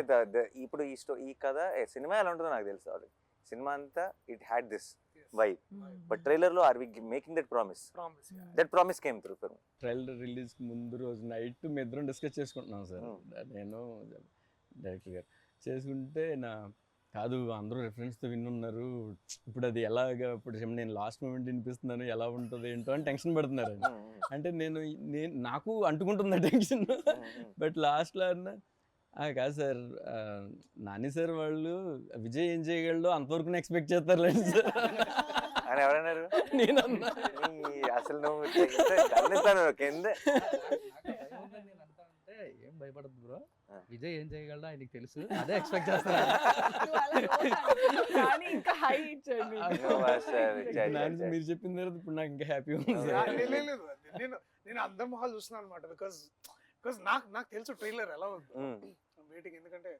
ఇప్పుడు ఈ కథ సినిమా ఎలా ఉంటుందో నాకు తెలుసు ఆల్రెడీ. సినిమా అంతా it had this vibe, but trailer లో are we making that promise? That promise came through for me. Trailer release ముందు రోజు నైట్ మీ ఇద్దరం డిస్కస్ చేసుకుంటున్నాం సార్, నేను డైరెక్టర్ గారు చేసుకుంటే కాదు అందరూ రెఫరెన్స్తో విన్నున్నారు, ఇప్పుడు అది ఎలాగా, ఇప్పుడు నేను లాస్ట్ మూమెంట్ వినిపిస్తున్నాను ఎలా ఉంటుంది ఏంటో అని టెన్షన్ పడుతున్నారు. అంటే నేను నాకు అంటుకుంటుంది టెన్షన్. బట్ లాస్ట్లో అన్న కాదు సార్, నాని సార్ వాళ్ళు విజయ్ ఏం చేయగలడో అంతవరకు ఎక్స్పెక్ట్ చేస్తారులేండి సార్ అని ఎవరన్నారు. నేనన్నా అసలు నువ్వు కింద ఏం భయపడదు బ్రో, విజయ్ ఏం చేయగలడా ఆయనకి తెలుసు, అదే ఎక్స్పెక్ట్ చేస్తాను. మీరు చెప్పిన తర్వాత ఇప్పుడు నాకు ఇంకా హ్యాపీ ఉంది. నేను అందరి మొహాలు చూస్తున్నాను అనమాట, బికాస్ నాకు తెలుసు ట్రైలర్ ఎలా ఉంది వెయిటింగ్. ఎందుకంటే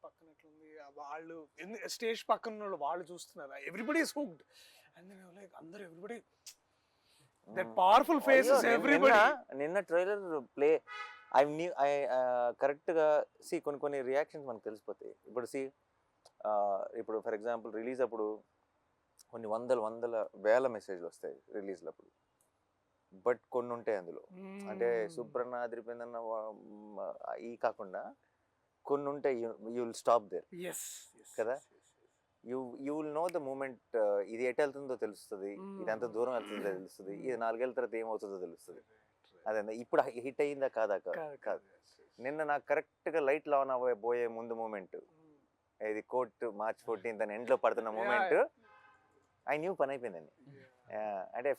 పక్కన ఎట్లుంది వాళ్ళు స్టేజ్ పక్కన వాళ్ళు చూస్తున్నారు, everybody is hooked and like అందరూ everybody that powerful faces everybody. నిన్న ట్రైలర్ ప్లే ఐ కరెక్ట్గా కొన్ని రియాక్షన్స్ మనకు తెలిసిపోతాయి. ఇప్పుడు ఇప్పుడు ఫర్ ఎగ్జాంపుల్ రిలీజ్ అప్పుడు కొన్ని వందల వేల మెసేజ్లు వస్తాయి రిలీజ్లు అప్పుడు, బట్ కొన్ని ఉంటాయి అందులో. అంటే సూపరన్న అదిరిపోయిందన్న ఈ కాకుండా కొన్ని ఉంటాయి, యూ విల్ స్టాప్ దేర్ కదా. You will know the moment, ఇది ఎటు వెళ్తుందో తెలుస్తుంది, ఇది ఎంత దూరం వెళ్తుందో తెలుస్తుంది, ఇది 4 ఏళ్ళ తర్వాత ఏమవుతుందో తెలుస్తుంది. అదే ఇప్పుడు హిట్ అయ్యిందా కాదా కాదు. నిన్న నాకు కరెక్ట్గా లైట్ ఆన్ అవ్వబోయే ముందు మూమెంట్, ఇది కోర్ట్ March 14th అని ఎండ్లో పడుతున్న మూమెంట్, ఐ న్యూ పని అయిపోయిందండి. అంటే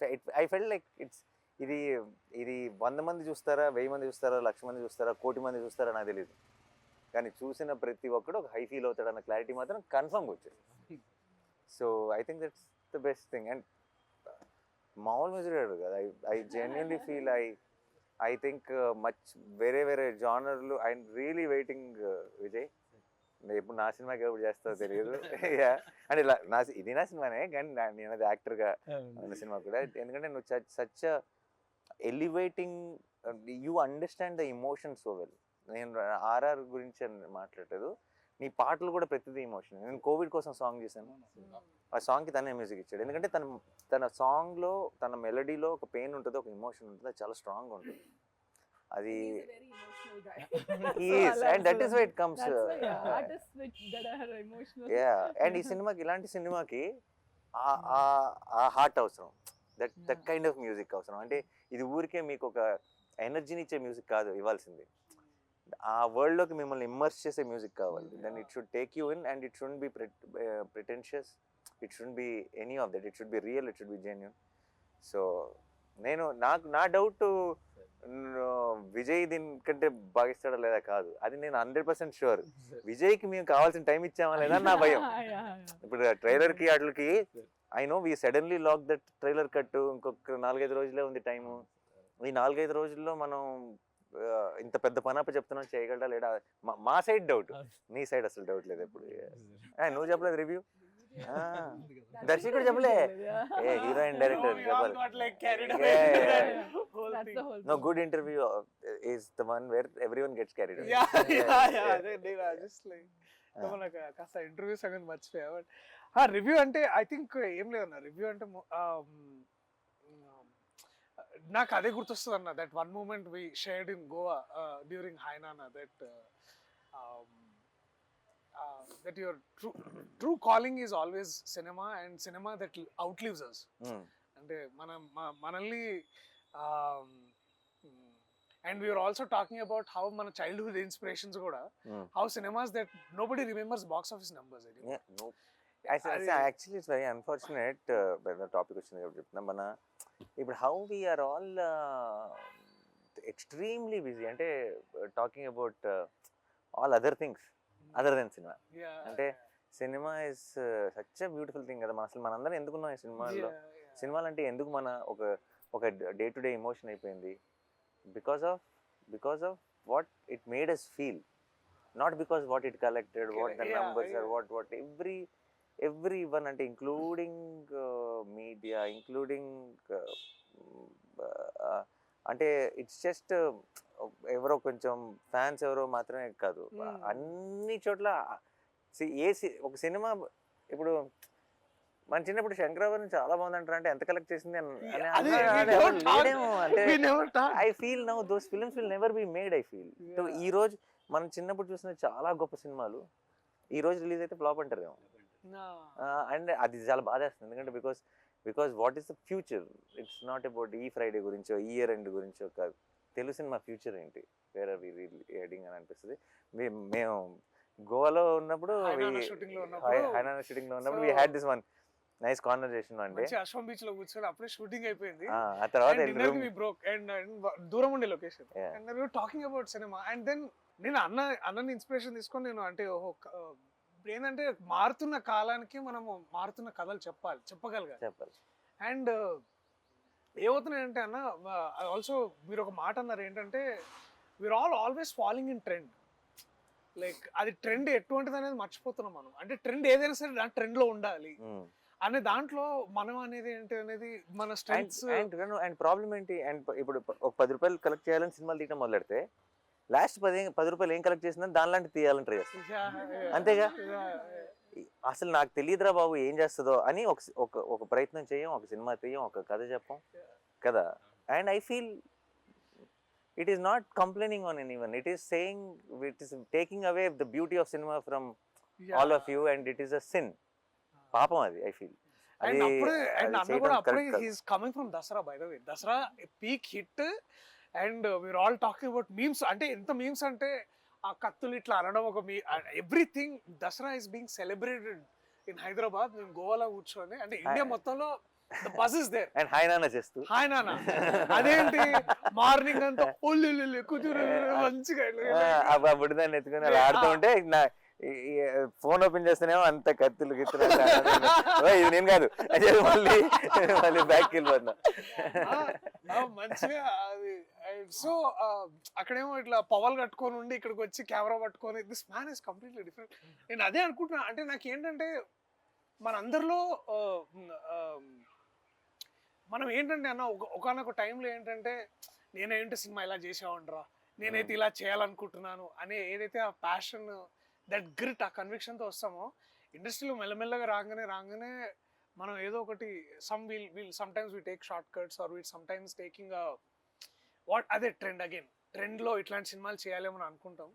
ఐ ఫెల్ట్ లైక్ ఇది ఇది 100 మంది చూస్తారా, 1000 మంది చూస్తారా, 1,00,000 మంది చూస్తారా, 1,00,00,000 మంది చూస్తారా నాకు తెలియదు. కానీ చూసిన ప్రతి ఒక్కడు ఒక హై ఫీల్ అవుతాడన్న క్లారిటీ మాత్రం కన్ఫర్మ్గా వచ్చేది. So I think that's the best thing. And మామూలు మ్యూజిక్ డైరెక్టర్ కదా, I genuinely feel I think much వేరే జానర్లు. ఐ రియలీ వెయిటింగ్ విజయ్, ఎప్పుడు నా సినిమాకి ఎప్పుడు చేస్తావో తెలియదు. అంటే ఇలా ఇది నా సినిమానే, కానీ నేను అది యాక్టర్గా ఉన్న సినిమా కూడా. ఎందుకంటే నువ్వు such elevating, you understand the emotion so well. నేను ఆర్ఆర్ గురించి మాట్లాడలేదు, నీ పాటలు కూడా ప్రతిదీ ఇమోషన్. నేను కోవిడ్ కోసం సాంగ్ చేశాను, ఆ సాంగ్కి తనే మ్యూజిక్ ఇచ్చాడు. ఎందుకంటే తన సాంగ్లో, తన మెలడీలో ఒక పెయిన్ ఉంటుంది, ఒక ఇమోషన్ ఉంటుంది, అది చాలా స్ట్రాంగ్గా ఉంటుంది. అది and that is why it comes. And ఈ సినిమాకి, ఇలాంటి సినిమాకి ఆ హార్ట్ అవసరం, దట్ కైండ్ ఆఫ్ మ్యూజిక్ అవసరం. అంటే ఇది ఊరికే మీకు ఒక ఎనర్జీని ఇచ్చే మ్యూజిక్ కాదు ఇవ్వాల్సింది, ఆ వరల్డ్లోకి మిమ్మల్ని ఇమ్మర్స్ చేసే మ్యూజిక్ కావాలి. Then it should take you in, and it should be pretentious, it should be any of that, it should be real, it should be genuine. So నా డౌట్ విజయ్ దీనికంటే భావిస్తాడా లేదా కాదు, అది నేను 100% షూర్. విజయ్కి మేము కావాల్సిన టైం ఇచ్చామా లేదా నా భయం. ఇప్పుడు ట్రైలర్కి వాటికి I know we suddenly lock that trailer cut, ఇంకొక 4-5 రోజులే ఉంది టైము. ఈ 4-5 రోజుల్లో మనం ఇంత పెద్ద పనప్ప చెప్తున్నాం, చేయగలడా లేడా మా సైడ్ డౌట్, నీ సైడ్ అసలు డౌట్ లేదు ఎప్పుడు. నువ్వు చెప్పలేదు రివ్యూ, దర్శకుడు చెప్పలే, ఏ హీరోయిన్ డైరెక్టర్ చెప్పాలి. No, good interview is the one where everyone gets carried away. కాస్త ఇంటర్వ్యూ సంగతి మర్చిపోయా. బట్ రివ్యూ అంటే ఐ థింక్ ఏం లేదన్న, రివ్యూ అంటే నాకు అదే గుర్తొస్తుంది అన్న, that one moment we shared in Goa during Hi Nanna, that your true calling is always cinema, and cinema that outlives us. అంటే మనల్ని and we were also talking about how మన childhood inspirations కూడా, how cinemas that nobody remembers box office numbers. Yeah, no. Actually it's very unfortunate. Topic వచ్చింది కాబట్టి చెప్తున్నా, మన ఇప్పుడు how we are all extremely busy, అంటే talking about all other things other than cinema. అంటే cinema is such a beautiful thing కదా. అసలు మనందరం ఎందుకున్నాం ఈ సినిమాల్లో? సినిమాలు అంటే ఎందుకు మన ఒక డే టు డే ఎమోషన్ అయిపోయింది, because of what it made us feel, not because what it collected, what the numbers are, what everyone, అంటే ఇంక్లూడింగ్ మీడియా, ఇంక్లూడింగ్ అంటే ఇట్స్ జస్ట్ ఎవరో కొంచెం ఫ్యాన్స్ ఎవరో మాత్రమే కాదు, అన్ని చోట్ల ఒక సినిమా. ఇప్పుడు మన చిన్నప్పుడు శంకరాభరణం చాలా బాగుందంటారు, అంటే ఎంత కలెక్ట్ చేసింది అంటే I feel now those films will never be made. I feel ఈ రోజు మనం చిన్నప్పుడు చూసిన చాలా గొప్ప సినిమాలు ఈ రోజు రిలీజ్ అయితే ఫ్లాప్ అంటారు. అండ్ అది చాలా బాధేస్తుంది, ఎందుకంటే because what is the future, it's not about ఈ ఫ్రైడే గురించో, ఈ ఇయర్ ఎండ్ గురించో కాదు, తెలుగు సినిమా ఫ్యూచర్ ఏంటి, వేరే హెడింగ్ అని అనిపిస్తుంది. మేము గోవాలో ఉన్నప్పుడు, హైనానా షూటింగ్ లో ఉన్నప్పుడు we had this one nice conversation one day. అశ్వం బీచ్ లో కూర్చొని అప్పుడే షూటింగ్ అయిపోయింది, ఆ తర్వాత బ్రోక్ అండ్ దూరం ఉండే location, and we were talking about cinema, and then నేను అన్నని ఇన్స్పిరేషన్ తీసుకొని నేను అంటే ఏంటంటే మారుతున్న కాలానికి మనము మారుతున్న కథలు చెప్పగలగాలి. అండ్ ఏమవుతున్నాయంటే అన్న, ఆల్సో మీరు ఒక మాట అన్నారు ఏంటంటే, we're always following in trend. Like అది ట్రెండ్ ఎటువంటిది అనేది మర్చిపోతున్నాం మనం. అంటే ట్రెండ్ ఏదైనా సరే దాని ట్రెండ్ లో ఉండాలి అనే దాంట్లో మనం అనేది ఏంటి అనేది మన స్ట్రెంగ్స్. అండ్ ప్రాబ్లం ఏంటి, అండ్ ఇప్పుడు ఒక 10 రూపాయలు కలెక్ట్ చేయాలని సినిమాలు తీయడం మొదలెడితే లాస్ట్ 10 రూపాయలు ఏం కలెక్ట్ చేసిందని దానిలాంటి తీయాలని ట్రై చేస్తాం, అంతేగా. అసలు నాకు తెలియదురా బాబు ఏం చేస్తుందో అని ఒక ప్రయత్నం చేయం, ఒక సినిమా తీయం, ఒక కథ చెప్పం కదా. And I feel it is not complaining on anyone, it is saying, it is taking away the beauty of cinema from all of you, and it is a sin. పాపం అది ఐ ఫీల్. అండ్ అన్న కూడా అప్పుడే he is coming from Dasara, by the way. Dasara peak hit, and we are all talking about memes. అంటే ఎంత మీమ్స్ అంటే ఆ కత్తులు ఇట్లా అనడం, ఒక everything. Dasara is being celebrated in Hyderabad. మేము గోవాలో కూర్చొని, అంటే ఇండియా మొత్తంలో the buzz is there. And hi నాన్న చేస్తూ హాయ్ నాన్న అదేంటి మార్నింగ్ అంతా ఒళ్ళు కూతురు మంచిగా ఆ బుడిదాన్ని ఎత్తుకుని అలా ఆడుతూ ఉంటే నా ఫోన్ ఓపెన్ చేస్తేనేమో అంత కత్తులు గిత్తులు అంతా ఇది నేను కాదు అది మళ్ళీ మళ్ళీ బ్యాక్ వెళ్ళిపోతున్నా. మంచిగా అది. సో అక్కడేమో ఇట్లా పవల్ కట్టుకొని ఉండి ఇక్కడికి వచ్చి కెమెరా పట్టుకొని this man is completely different. నేను అదే అనుకుంటున్నా. అంటే నాకు ఏంటంటే మనందరిలో మనం ఏంటంటే అన్న ఒకనొక టైంలో ఏంటంటే నేనేంటి సినిమా ఇలా చేసావంటరా, నేనైతే ఇలా చేయాలనుకుంటున్నాను అనే ఏదైతే ఆ ప్యాషన్, దట్ గ్రిట్, ఆ కన్విక్షన్తో వస్తామో ఇండస్ట్రీలో మెల్లమెల్లగా రాగానే మనం ఏదో ఒకటి sometimes we take shortcuts or we sometimes taking అదే ట్రెండ్లో ఇట్లాంటి సినిమాలు చేయాలేమని అనుకుంటాం.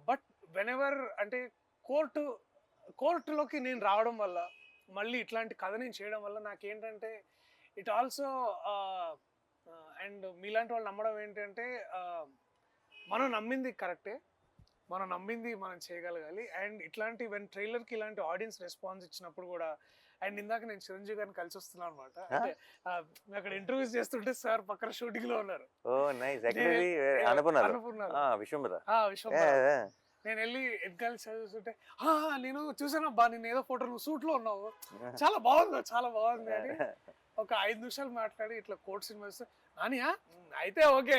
బట్ వెన్ ఎవర్ అంటే కోర్టులోకి నేను రావడం వల్ల, మళ్ళీ ఇట్లాంటి కథ నేను చేయడం వల్ల నాకేంటంటే ఇట్ ఆల్సో అండ్ మీలాంటి వాళ్ళు నమ్మడం ఏంటంటే మనం నమ్మింది కరెక్టే, మనం నమ్మింది మనం చేయగలగాలి. అండ్ ఇట్లాంటి ట్రైలర్కి ఇలాంటి ఆడియన్స్ రెస్పాన్స్ ఇచ్చినప్పుడు కూడా, అండ్ ఇందాక నేను చిరంజీవి గారిని కలిసి వస్తున్నాను అనమాట. అంటే అక్కడ ఇంటర్వ్యూస్ చేస్తుంటే సార్ పక్కన షూటింగ్ లో ఉన్నారు. నేను వెళ్ళి ఎన్నికలు చదువుతుంటే నేను చూసాను అబ్బా, నేను ఏదో ఫోటో నువ్వు సూట్ లో ఉన్నావు, చాలా బాగుంది అని ఒక 5 నిమిషాలు మాట్లాడి ఇట్లా కోర్ట్ సినిమా వస్తే నానియా అయితే ఓకే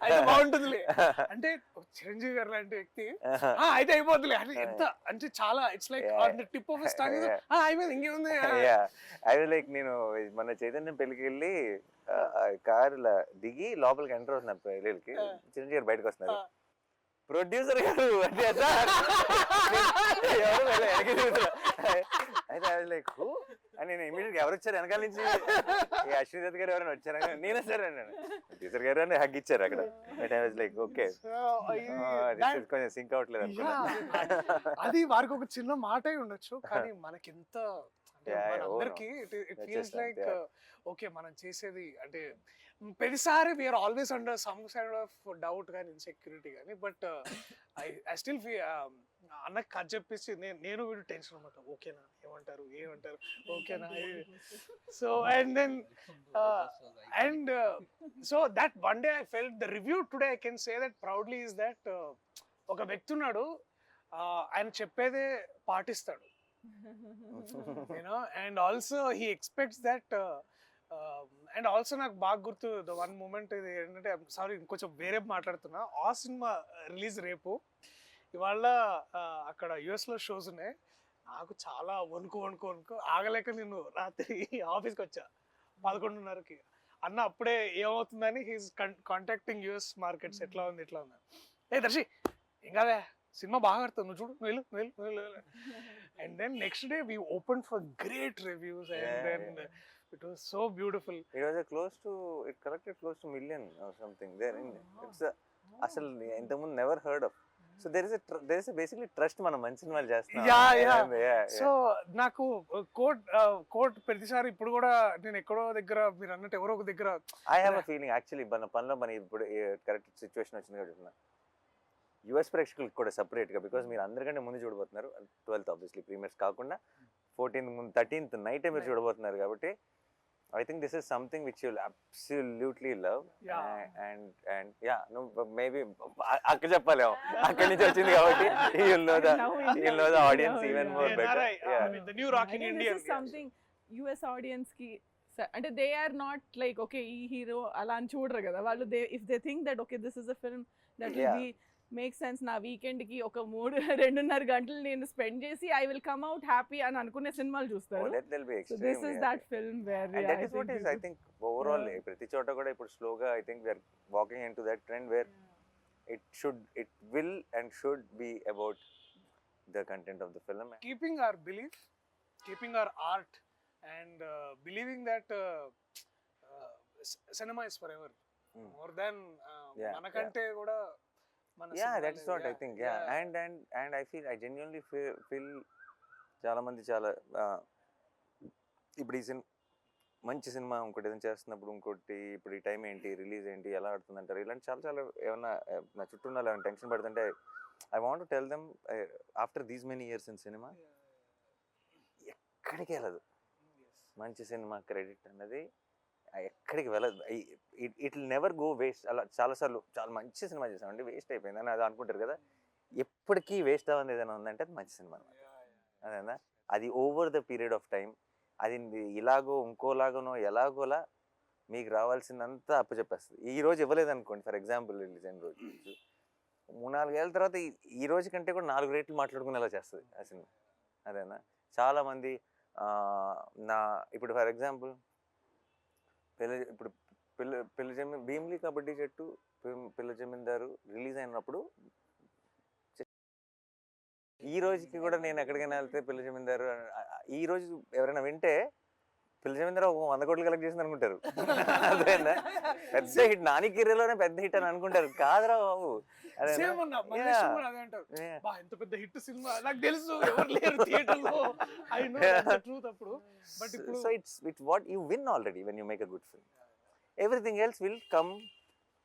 అయితే బాగుంటుందిలే అంటే చిరంజీవి గారు లాంటి వ్యక్తి అయితే అయిపోద్దులే అని ఎంత అంటే చాలా it's like on the tip of his tongue అయిపోయింది ఇంకేముంది. అది లైక్ నేను మన చైతన్యం పెళ్లికి వెళ్ళి కారులో దిగి లోపలికి ఎంటర్ అవుతున్నా పెళ్ళికి, చిరంజీవి గారు బయటకు వస్తున్నారు, ప్రొడ్యూసర్ గారు అంటే అయితే అది లైక్ అని నేను ఇమీడియట్ ఎవరు వచ్చారు వెనకాల నుంచి, అశ్విని దత్ గారు ఎవరైనా వచ్చారా, నేనే సార్ అన్నాను. ప్రొడ్యూసర్ గారు అని హగ్ ఇచ్చారు అక్కడ. But I was like okay కొంచెం సింక్ అవట్లేదు అనుకున్నా. అది వారికి ఒక చిన్న మాట ఉండొచ్చు, కానీ మనకి ఎంత అందరికి ఇట్ ఫీల్స్ లైక్ ఓకే మనం చేసేది అంటే ప్రతిసారి we're always under some side of doubt కానీ ఇన్సెక్యూరిటీ కానీ. బట్ ఐ స్టిల్ అన్నకి కథ చెప్పేసి నేను వీడు టెన్షన్ అనమాట, ఓకేనా ఏమంటారు ఓకేనా. So and then and so that one day I felt the review today I can say that proudly is that ఒక వ్యక్తి ఉన్నాడు, ఆయన చెప్పేదే పాటిస్తాడు, you know, and also he expects that. And also నాకు బాగా గుర్తు ద వన్ మూమెంట్, ఇది ఏంటంటే సారీ ఇంకొంచెం వేరే మాట్లాడుతున్నా. ఆ సినిమా రిలీజ్ రేపు, ఇవాళ అక్కడ యుఎస్లో షోస్ ఉన్నాయి. నాకు చాలా వణుకు ఆగలేక నేను రాత్రి ఆఫీస్కి వచ్చా 11:30కి. అన్న అప్పుడే ఏమవుతుందని హీస్ కాంటాక్టింగ్ యుఎస్ మార్కెట్స్, ఎట్లా ఉంది ఏ దర్శి ఏం కాదే సినిమా బాగా ఆడుతుంది, నువ్వు చూడు నువ్వు వెళ్ళు. And then next day we open for great reviews and then it was so beautiful. It was it collected close to million or something there. It's asal intamundu never heard of. So there is a basically trust మనం మంచి సినిమాలు చేస్తున్నాం. సో నాకు కోర్ట్ ప్రతిసారి ఇప్పుడు కూడా నేను ఎక్కడో దగ్గర మీరు అన్నట్టు ఎవరో ఒక దగ్గర I have a feeling actually మన పనిలో మన ఇప్పుడు కరెక్ట్ సిచ్యువేషన్ వచ్చింది కాబట్టి యుఎస్ ప్రేక్షకులకు కూడా సపరేట్గా, బికాస్ మీరు అందరికంటే ముందు చూడబోతున్నారు 12th ఆబ్వియస్లీ ప్రీమియర్స్ కాకుండా 14th ముందు 13th నైటే మీరు చూడబోతున్నారు కాబట్టి I think this is something which you'll absolutely love. And yeah, no, maybe akka cheppalemo akkadi nunchi vachindi kabatti you'll know the audience even more better. I mean the new rocking Indian is something US audience ki అంటే they are not like okay ee hero ala అని చూడరు కదా వాళ్ళు. if they think that okay this is a film that will be make sense నా వీకెండ్ కి ఒక 2.5 గంటలు నేను స్పెండ్ చేసి I will come out happy అని అనుకునే సినిమాలు చూస్తారు. That will be extreme. So this is that film where and that is what is I think overall ప్రతి చోట కూడా ఇప్పుడు స్లోగా I think we are walking into that trend where it will and should be about the content of the film, keeping our belief, keeping our art and believing that cinema is forever more than manakante kuda. That is what I think. And I genuinely feel చాలా మంది చాలా ఇప్పుడు ఈ మంచి సినిమా ఇంకోటి ఏదైనా చేస్తున్నప్పుడు ఇంకోటి ఇప్పుడు ఈ టైం ఏంటి రిలీజ్ ఏంటి ఎలా ఆడుతుంది అంటారు, ఇలాంటి చాలా ఏమన్నా నా చుట్టూ ఉన్న ఏమైనా టెన్షన్ పడుతుంటే I want to tell them after these many years in cinema ఎక్కడికి వెళ్ళదు. మంచి సినిమా క్రెడిట్ అన్నది ఎక్కడికి వెళ్ళదు. It will never go waste. అలా చాలాసార్లు చాలా మంచి సినిమా చేసామండి, వేస్ట్ అయిపోయింది అని అది అనుకుంటారు కదా. ఎప్పటికీ వేస్ట్ అవ్వని ఏదైనా ఉందంటే అది మంచి సినిమా అనమాట. అదేనా, అది over the period of time అది ఇలాగో ఇంకోలాగనో ఎలాగోలా మీకు రావాల్సిందంతా అప్పచెప్పేస్తుంది. ఈ రోజు ఇవ్వలేదు అనుకోండి, ఫర్ ఎగ్జాంపుల్ రిలీజ్ అయిన రోజు 3-4 ఏళ్ళ తర్వాత ఈ రోజు కంటే కూడా 4 రేట్లు మాట్లాడుకునేలా చేస్తుంది ఆ సినిమా. అదేనా, చాలామంది నా ఇప్పుడు ఫర్ ఎగ్జాంపుల్ పిల్ల భీమ్లీ కబడ్డీ జట్టు, పిల్ల జమీందారు రిలీజ్ అయినప్పుడు ఈ రోజుకి కూడా నేను ఎక్కడికైనా వెళ్తే పిల్ల జమీందారు ఈ రోజు ఎవరైనా వింటే పిల్ల జమీందారు 100 కోట్లు కలెక్ట్ చేసింది అనుకుంటారు. అదేనా, పెద్ద హిట్, నాని కెరీర్లోనే పెద్ద హిట్ అని అనుకుంటారు. కాదురా బాబు, ఎంత పెద్ద హిట్ సినిమా నాకు తెలుసు, ఎవరు లేరు థియేటర్లో. ఐ నో ద ట్రూత్ అప్పుడు. బట్ ఇప్పుడు so it's what you win already when you make a good film. Everything else will come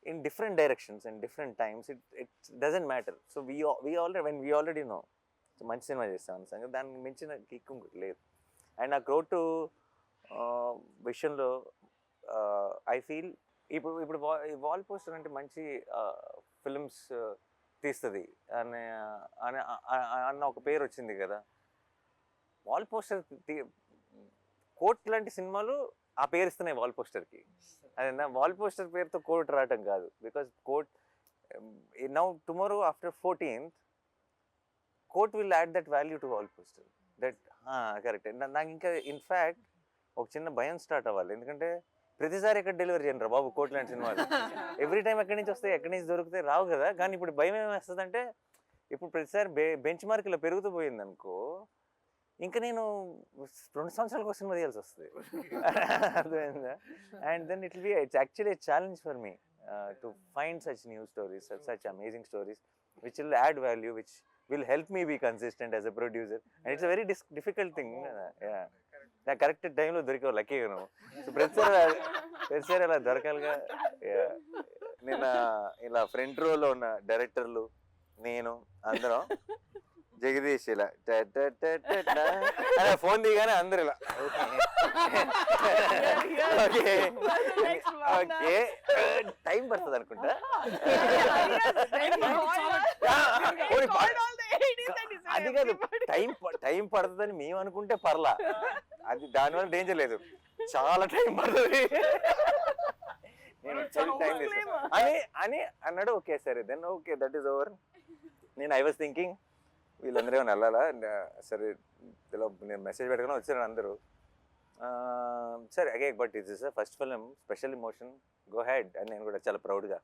in different directions and different times. It doesn't matter. So we already know మంచి సినిమా చేస్తాం సంగతి, దానికి మించిన కిక్ ఇంకోటి లేదు. అండ్ ఆ క్రౌడ్ విషయంలో ఐ ఫీల్ ఇప్పుడు వాల్ పోస్టర్ అంటే మంచి ఫిల్మ్స్ తీస్తుంది అన్న ఒక పేరు వచ్చింది కదా. వాల్ పోస్టర్ కోట్ లాంటి సినిమాలు ఆ పేరు ఇస్తున్నాయి వాల్ పోస్టర్కి. అదేనా, వాల్ పోస్టర్ పేరుతో కోట్ రావటం కాదు. Because Court now tomorrow after 14th Court will add that value to wall poster. That correct. నాకు ఇంకా ఇన్ఫ్యాక్ట్ ఒక చిన్న భయం స్టార్ట్ అవ్వాలి, ఎందుకంటే ప్రతిసారి ఎక్కడ డెలివరీ చేయండి రా బాబు కోట్ లాంటి సినిమాలు. ఎవ్రీ టైం ఎక్కడి నుంచి వస్తాయి, ఎక్కడి నుంచి దొరికితే రావు కదా. కానీ ఇప్పుడు భయం ఏమేస్తుంది అంటే, ఇప్పుడు ప్రతిసారి బెంచ్ మార్క్ ఇలా పెరుగుతూ పోయింది అనుకో, ఇంకా నేను 2 సంవత్సరాలకు సినిమా తీయాల్సి వస్తుంది. అర్థమైందా? And then it's actually a challenge for me to find such new stories, such amazing stories which will add value, which will help me be consistent as a producer, and it's a very difficult thing. Yeah, నా కరెక్ట్ టైంలో దొరికావు లక్కీగా నువ్వు. సో ప్రతిసారి అలా దొరకాలిగా. నిన్న ఇలా ఫ్రంట్ రోలో ఉన్న డైరెక్టర్లు, నేను అందరం జగదీష్ ఇలా ఫోన్ దిగానే అందరు ఇలా ఓకే ఓకే టైం పడుతుంది అనుకుంటా. అది కాదు, టైం పడుతుందని మేము అనుకుంటే పర్లా, అది దానివల్ల డేంజర్ లేదు, చాలా టైం పడుతుంది. నేను టైం అని అన్నాడు. ఓకే సరే then okay that is over. నేను ఐ వాజ్ థింకింగ్ వీళ్ళందరూ ఏమైనా వెళ్ళాలా, సరే ఇలా నేను మెసేజ్ పెట్టగానే వచ్చారు అందరూ. సరే అగే but it is first film, special emotion, go head అని నేను కూడా చాలా ప్రౌడ్గా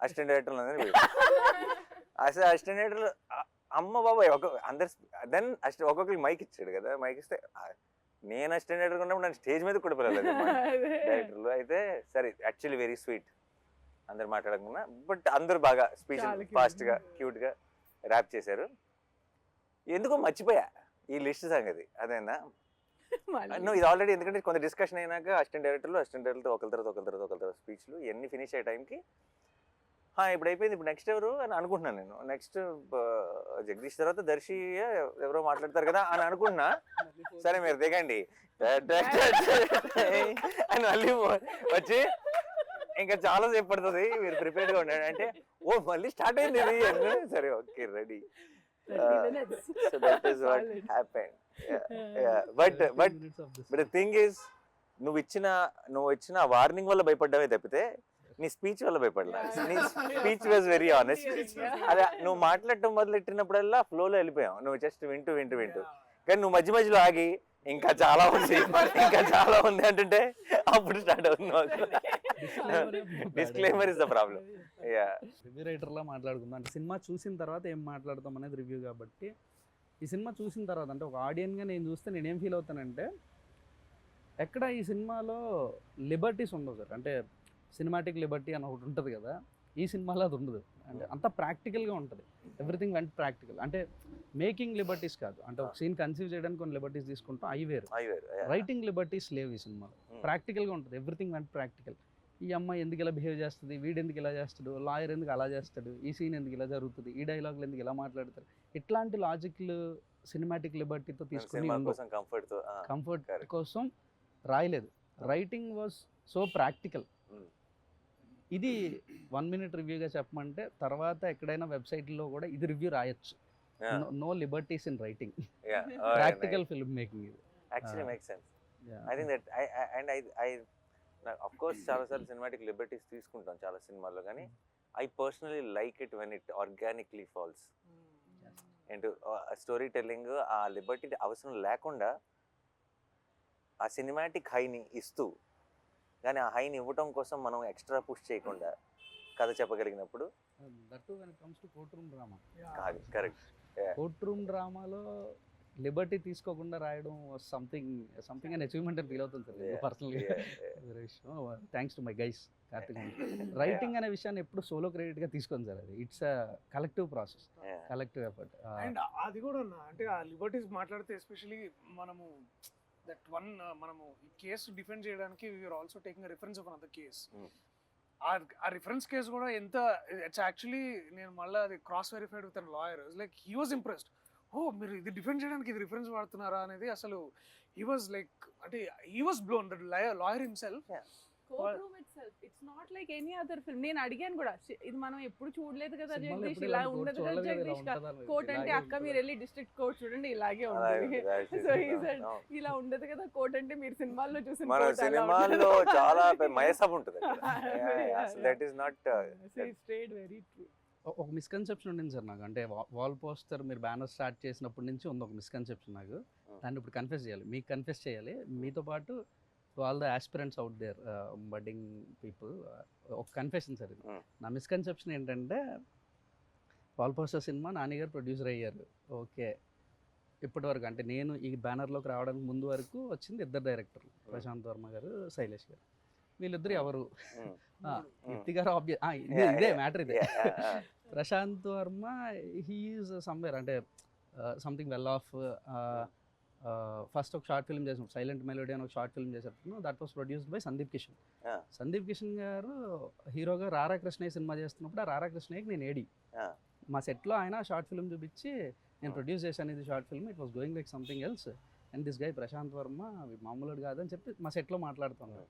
అసిస్టెంట్ డైరెక్టర్లు అందరూ అసలు అసిస్టెంట్ డైరెక్టర్లు అమ్మ బాబాయ్ అందరు. దెన్ ఒక్కొక్కరికి మైక్ ఇచ్చాడు కదా, మైక్ ఇస్తే నేను అసిస్టెంట్ డైరెక్టర్ ఉన్నప్పుడు నన్ను స్టేజ్ మీద కూడా పిలవలేదు డైరెక్టర్లు. అయితే సరే యాక్చువల్లీ వెరీ స్వీట్, అందరు మాట్లాడకుండా, బట్ అందరూ బాగా స్పీచ్ ఫాస్ట్గా క్యూట్గా ర్యాప్ చేశారు. ఎందుకో మర్చిపోయా ఈ లిస్ట్ సంగతి. అదేనా, నువ్వు ఇది ఆల్రెడీ, ఎందుకంటే కొంత డిస్కషన్ అయినాక అసిస్టెంట్ డైరెక్టర్లతో ఒకరి తర్వాత స్పీచ్లు ఇవన్నీ ఫినిష్ అయ్యే టైంకి ఇప్పుడు అయిపోయింది, ఇప్పుడు నెక్స్ట్ ఎవరు అని అనుకుంటున్నాను నేను. నెక్స్ట్ జగదీష్ తర్వాత దర్శి ఎవరో మాట్లాడతారు కదా అని అనుకుంటున్నా. సరే మీరు దిగండి అని మళ్ళీ వచ్చి ఇంకా చాలా సేపు పడుతుంది, మీరు ప్రిపేర్డ్గా ఉండండి అంటే, ఓ మళ్ళీ స్టార్ట్ అయింది ఇది. సరే okay ready. So that is what happened. Yeah. But the thing is, నువ్వు ఇచ్చిన వార్నింగ్ వల్ల భయపడ్డావే తప్పితే నీ స్పీచ్ వల్ల భయపడలా. నీ స్పీచ్ వాజ్ వెరీ ఆనెస్ట్. అదే నువ్వు మాట్లాడటం మొదలెట్టినప్పుడల్లా ఫ్లోలో వెళ్ళిపోయావు, నువ్వు జస్ట్ వింటూ కానీ నువ్వు మధ్యలో ఆగి ఇంకా చాలా ఉంది అంటుంటే అప్పుడు స్టార్ట్ అవుతుంది. Disclaimer is the problem. Review రైటర్లా మాట్లాడుకుందాం అంటే సినిమా చూసిన తర్వాత ఏం మాట్లాడతాం అనేది రివ్యూ. కాబట్టి ఈ సినిమా చూసిన తర్వాత అంటే ఒక ఆడియన్గా నేను చూస్తే నేనేం ఫీల్ అవుతానంటే, ఎక్కడ ఈ సినిమాలో లిబర్టీస్ ఉండవు సార్. అంటే సినిమాటిక్ లిబర్టీ అని ఒకటి ఉంటుంది కదా, ఈ సినిమాలో అది ఉండదు. అంటే అంత ప్రాక్టికల్గా ఉంటుంది, ఎవ్రీథింగ్ వెంట్ ప్రాక్టికల్. అంటే మేకింగ్ లిబర్టీస్ కాదు, అంటే ఒక సీన్ కన్సీవ్ చేయడానికి కొన్ని లిబర్టీస్ తీసుకుంటాం, అవి వేరు. రైటింగ్ లిబర్టీస్ లేవు ఈ సినిమాలో, ప్రాక్టికల్గా ఉంటుంది, ఎవ్రీథింగ్ వెంట్ ప్రాక్టికల్. ఈ అమ్మాయి ఎందుకు ఇలా బిహేవ్ చేస్తుంది, వీడు ఎందుకు ఇలా చేస్తాడు, లాయర్ ఎందుకు అలా చేస్తాడు, ఈ సీన్ ఎందుకు ఇలా జరుగుతుంది, ఈ డైలాగులు ఎందుకు ఇలా మాట్లాడతారు, ఇట్లాంటి లాజిక్లు సినిమాటిక్ లిబర్టీతో తీసుకుని సినిమా కోసం కంఫర్ట్తో కంఫర్ట్ correct. కోసం రాయలేదు. Writing was so practical. Mm. ఇది 1 minute రివ్యూగా చెప్పమంటే తర్వాత ఎక్కడైనా వెబ్సైట్లో కూడా ఇది రివ్యూ రాయొచ్చు. No liberties in writing, practical film making ఇది. Actually make sense. I think that I of course చాలాసార్లు సినిమాటిక్ లిబర్టీస్ తీసుకుంటాం చాలా సినిమాల్లో, కానీ I personally like it when it organically falls and storytelling ఆ లిబర్టీ అవసరం లేకుండా ఆ సినిమాటిక్ హైని ఇస్తూ, కానీ ఆ హైని ఇవ్వటం కోసం మనం ఎక్స్ట్రా పుష్ చేయకుండా కథ చెప్పగలిగినప్పుడు that when it comes to courtroom drama. కాదు కరెక్ట్. కోర్ట్ రూమ్ డ్రామాలో లిబర్టీ తీసుకోకుండా రాయడం సంథింగ్ అండ్ అచీవ్మెంట్ అని ఫీల్ అవుతుంది సార్ పర్సనల్గా. Thanks to my guys Karthik. Writing అనే విషయాన్ని ఎప్పుడు సోలో క్రెడిట్గా తీసుకోండి సార్, అది it's a collective process, collective effort. And అది కూడా అంటే ఆ లిబర్టీస్ మాట్లాడితే ఎస్పెషలీ మనము దట్ వన్ మనము ఈ కేసు డిఫెండ్ చేయడానికి we are also taking reference of another case. ఆ రిఫరెన్స్ కేసు కూడా ఎంత ఇట్స్ యాక్చువల్లీ నేను మళ్ళీ అది cross verified with an lawyer. Like he was impressed. ఓ మీరు ఇది డిఫెండ్ చేయడానికి ఇది రిఫరెన్స్ వాడుతున్నారా అనేది అసలు హీ వాజ్ లైక్ అంటే he was blown that lawyer himself. Courtroom itself it's not like any other film. నేను అడిగాను కూడా, ఇది మనం ఎప్పుడు చూడలేదు కదా జగదీష్, ఇలా ఉండదు కదా జగదీష్ కోర్ట్ అంటే అక్క మీరు వెళ్ళి డిస్ట్రిక్ట్ కోర్ట్ చూడండి ఇలాగే ఉంటుంది. సో ఈ సెడ్ ఇలా ఉండదు కదా కోర్ట్ అంటే మీరు సినిమాల్లో చూసిన మన సినిమాల్లో చాలా మయసభ ఉంటుంది. That is not straight very true. ఒక మిస్కన్సెప్షన్ ఉండింది సార్ నాకు, అంటే వాల్ పోస్టర్ మీరు బ్యానర్ స్టార్ట్ చేసినప్పటి నుంచి ఉంది ఒక మిస్కన్సెప్షన్ నాకు. దాన్ని ఇప్పుడు కన్ఫెస్ చేయాలి, మీకు కన్ఫెస్ చేయాలి, మీతో పాటు all the aspirants out there budding people. ఒక కన్ఫెషన్ సార్ ఇది. నా మిస్కన్సెప్షన్ ఏంటంటే వాల్ పోస్టర్ సినిమా నాని గారు ప్రొడ్యూసర్ అయ్యారు, ఓకే. ఇప్పటి వరకు అంటే నేను ఈ బ్యానర్లోకి రావడానికి ముందు వరకు వచ్చింది 2 డైరెక్టర్లు, ప్రశాంత్ వర్మ గారు, శైలేష్ గారు. వీళ్ళిద్దరు ఎవరు? కీర్తి గారు ఇదే మ్యాటర్ ఇదే. ప్రశాంత్ వర్మ హీఈస్ సమ్వేర్ అంటే సంథింగ్ వెల్ ఆఫ్. ఫస్ట్ ఒక షార్ట్ ఫిల్మ్ చేసినప్పుడు సైలెంట్ మెలోడీ అని ఒక షార్ట్ ఫిల్మ్ చేసినప్పుడు that was produced by Sandeep Kishan. Sandeep Kishan గారు హీరోగా రారా కృష్ణయ్య సినిమా చేస్తున్నప్పుడు ఆ రారా కృష్ణయ్యకి నేను ఏడి మా సెట్లో ఆయన షార్ట్ ఫిల్మ్ చూపించి నేను ప్రొడ్యూస్ చేశాను ఇది short film, it was going like something else and this guy Prasanth Varma మామూలుడు కాదని చెప్పి మా సెట్లో మాట్లాడుతున్నాను.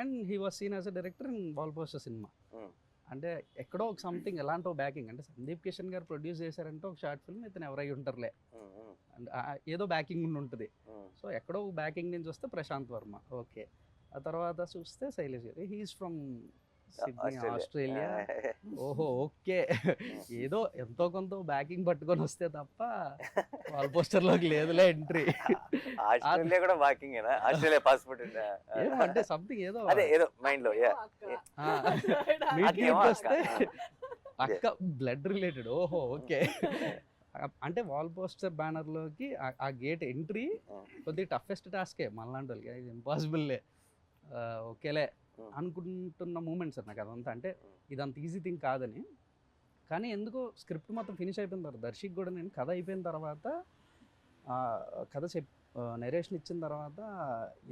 And he was seen as a director in Wall Poster Cinema. అంటే ఎక్కడో ఒక సంథింగ్ ఎలాంటి బ్యాకింగ్ అంటే సందీప్ కిషన్ గారు ప్రొడ్యూస్ చేశారంటే ఒక షార్ట్ ఫిల్మ్ ఇతను ఎవరై ఉంటారులే అండ్ ఏదో బ్యాకింగ్ ఉంటుంది. సో ఎక్కడో బ్యాకింగ్ నుంచి వస్తే ప్రశాంత్ వర్మ, ఓకే. ఆ తర్వాత చూస్తే శైలేష్ గారు, హీఈస్ ఫ్రమ్ సిడ్నీ ఆస్ట్రేలియా. ఓహో ఓకే, ఏదో ఎంతో కొంత బ్యాకింగ్ పట్టుకొని వస్తే తప్ప వాల్ పోస్టర్ లోకి లేదులే ఎంట్రీ. ఆస్ట్రేలియా కూడా బ్యాకింగ్ ఆస్ట్రేలియా పాస్పోర్ట్ అంటే సంథింగ్ ఏదో అదే ఏదో మైండ్ లో వస్తే అక్క బ్లడ్ రిలేటెడ్. ఓహో ఓకే. అంటే వాల్ పోస్టర్ బ్యానర్ లోకి ఆ గేట్ ఎంట్రీ కొద్దిగా టఫెస్ట్ టాస్కే మనలాంటి వాళ్ళకి, ఇది ఇంపాసిబుల్లే. ఓకేలే అనుకుంటున్న మూమెంట్ సార్ నాకు అదంతా. అంటే ఇదంత ఈజీ థింగ్ కాదని, కానీ ఎందుకో స్క్రిప్ట్ మొత్తం ఫినిష్ అయిపోయిన తర్వాత దర్శక్ కూడా నేను కథ అయిపోయిన తర్వాత కథ నరేషన్ ఇచ్చిన తర్వాత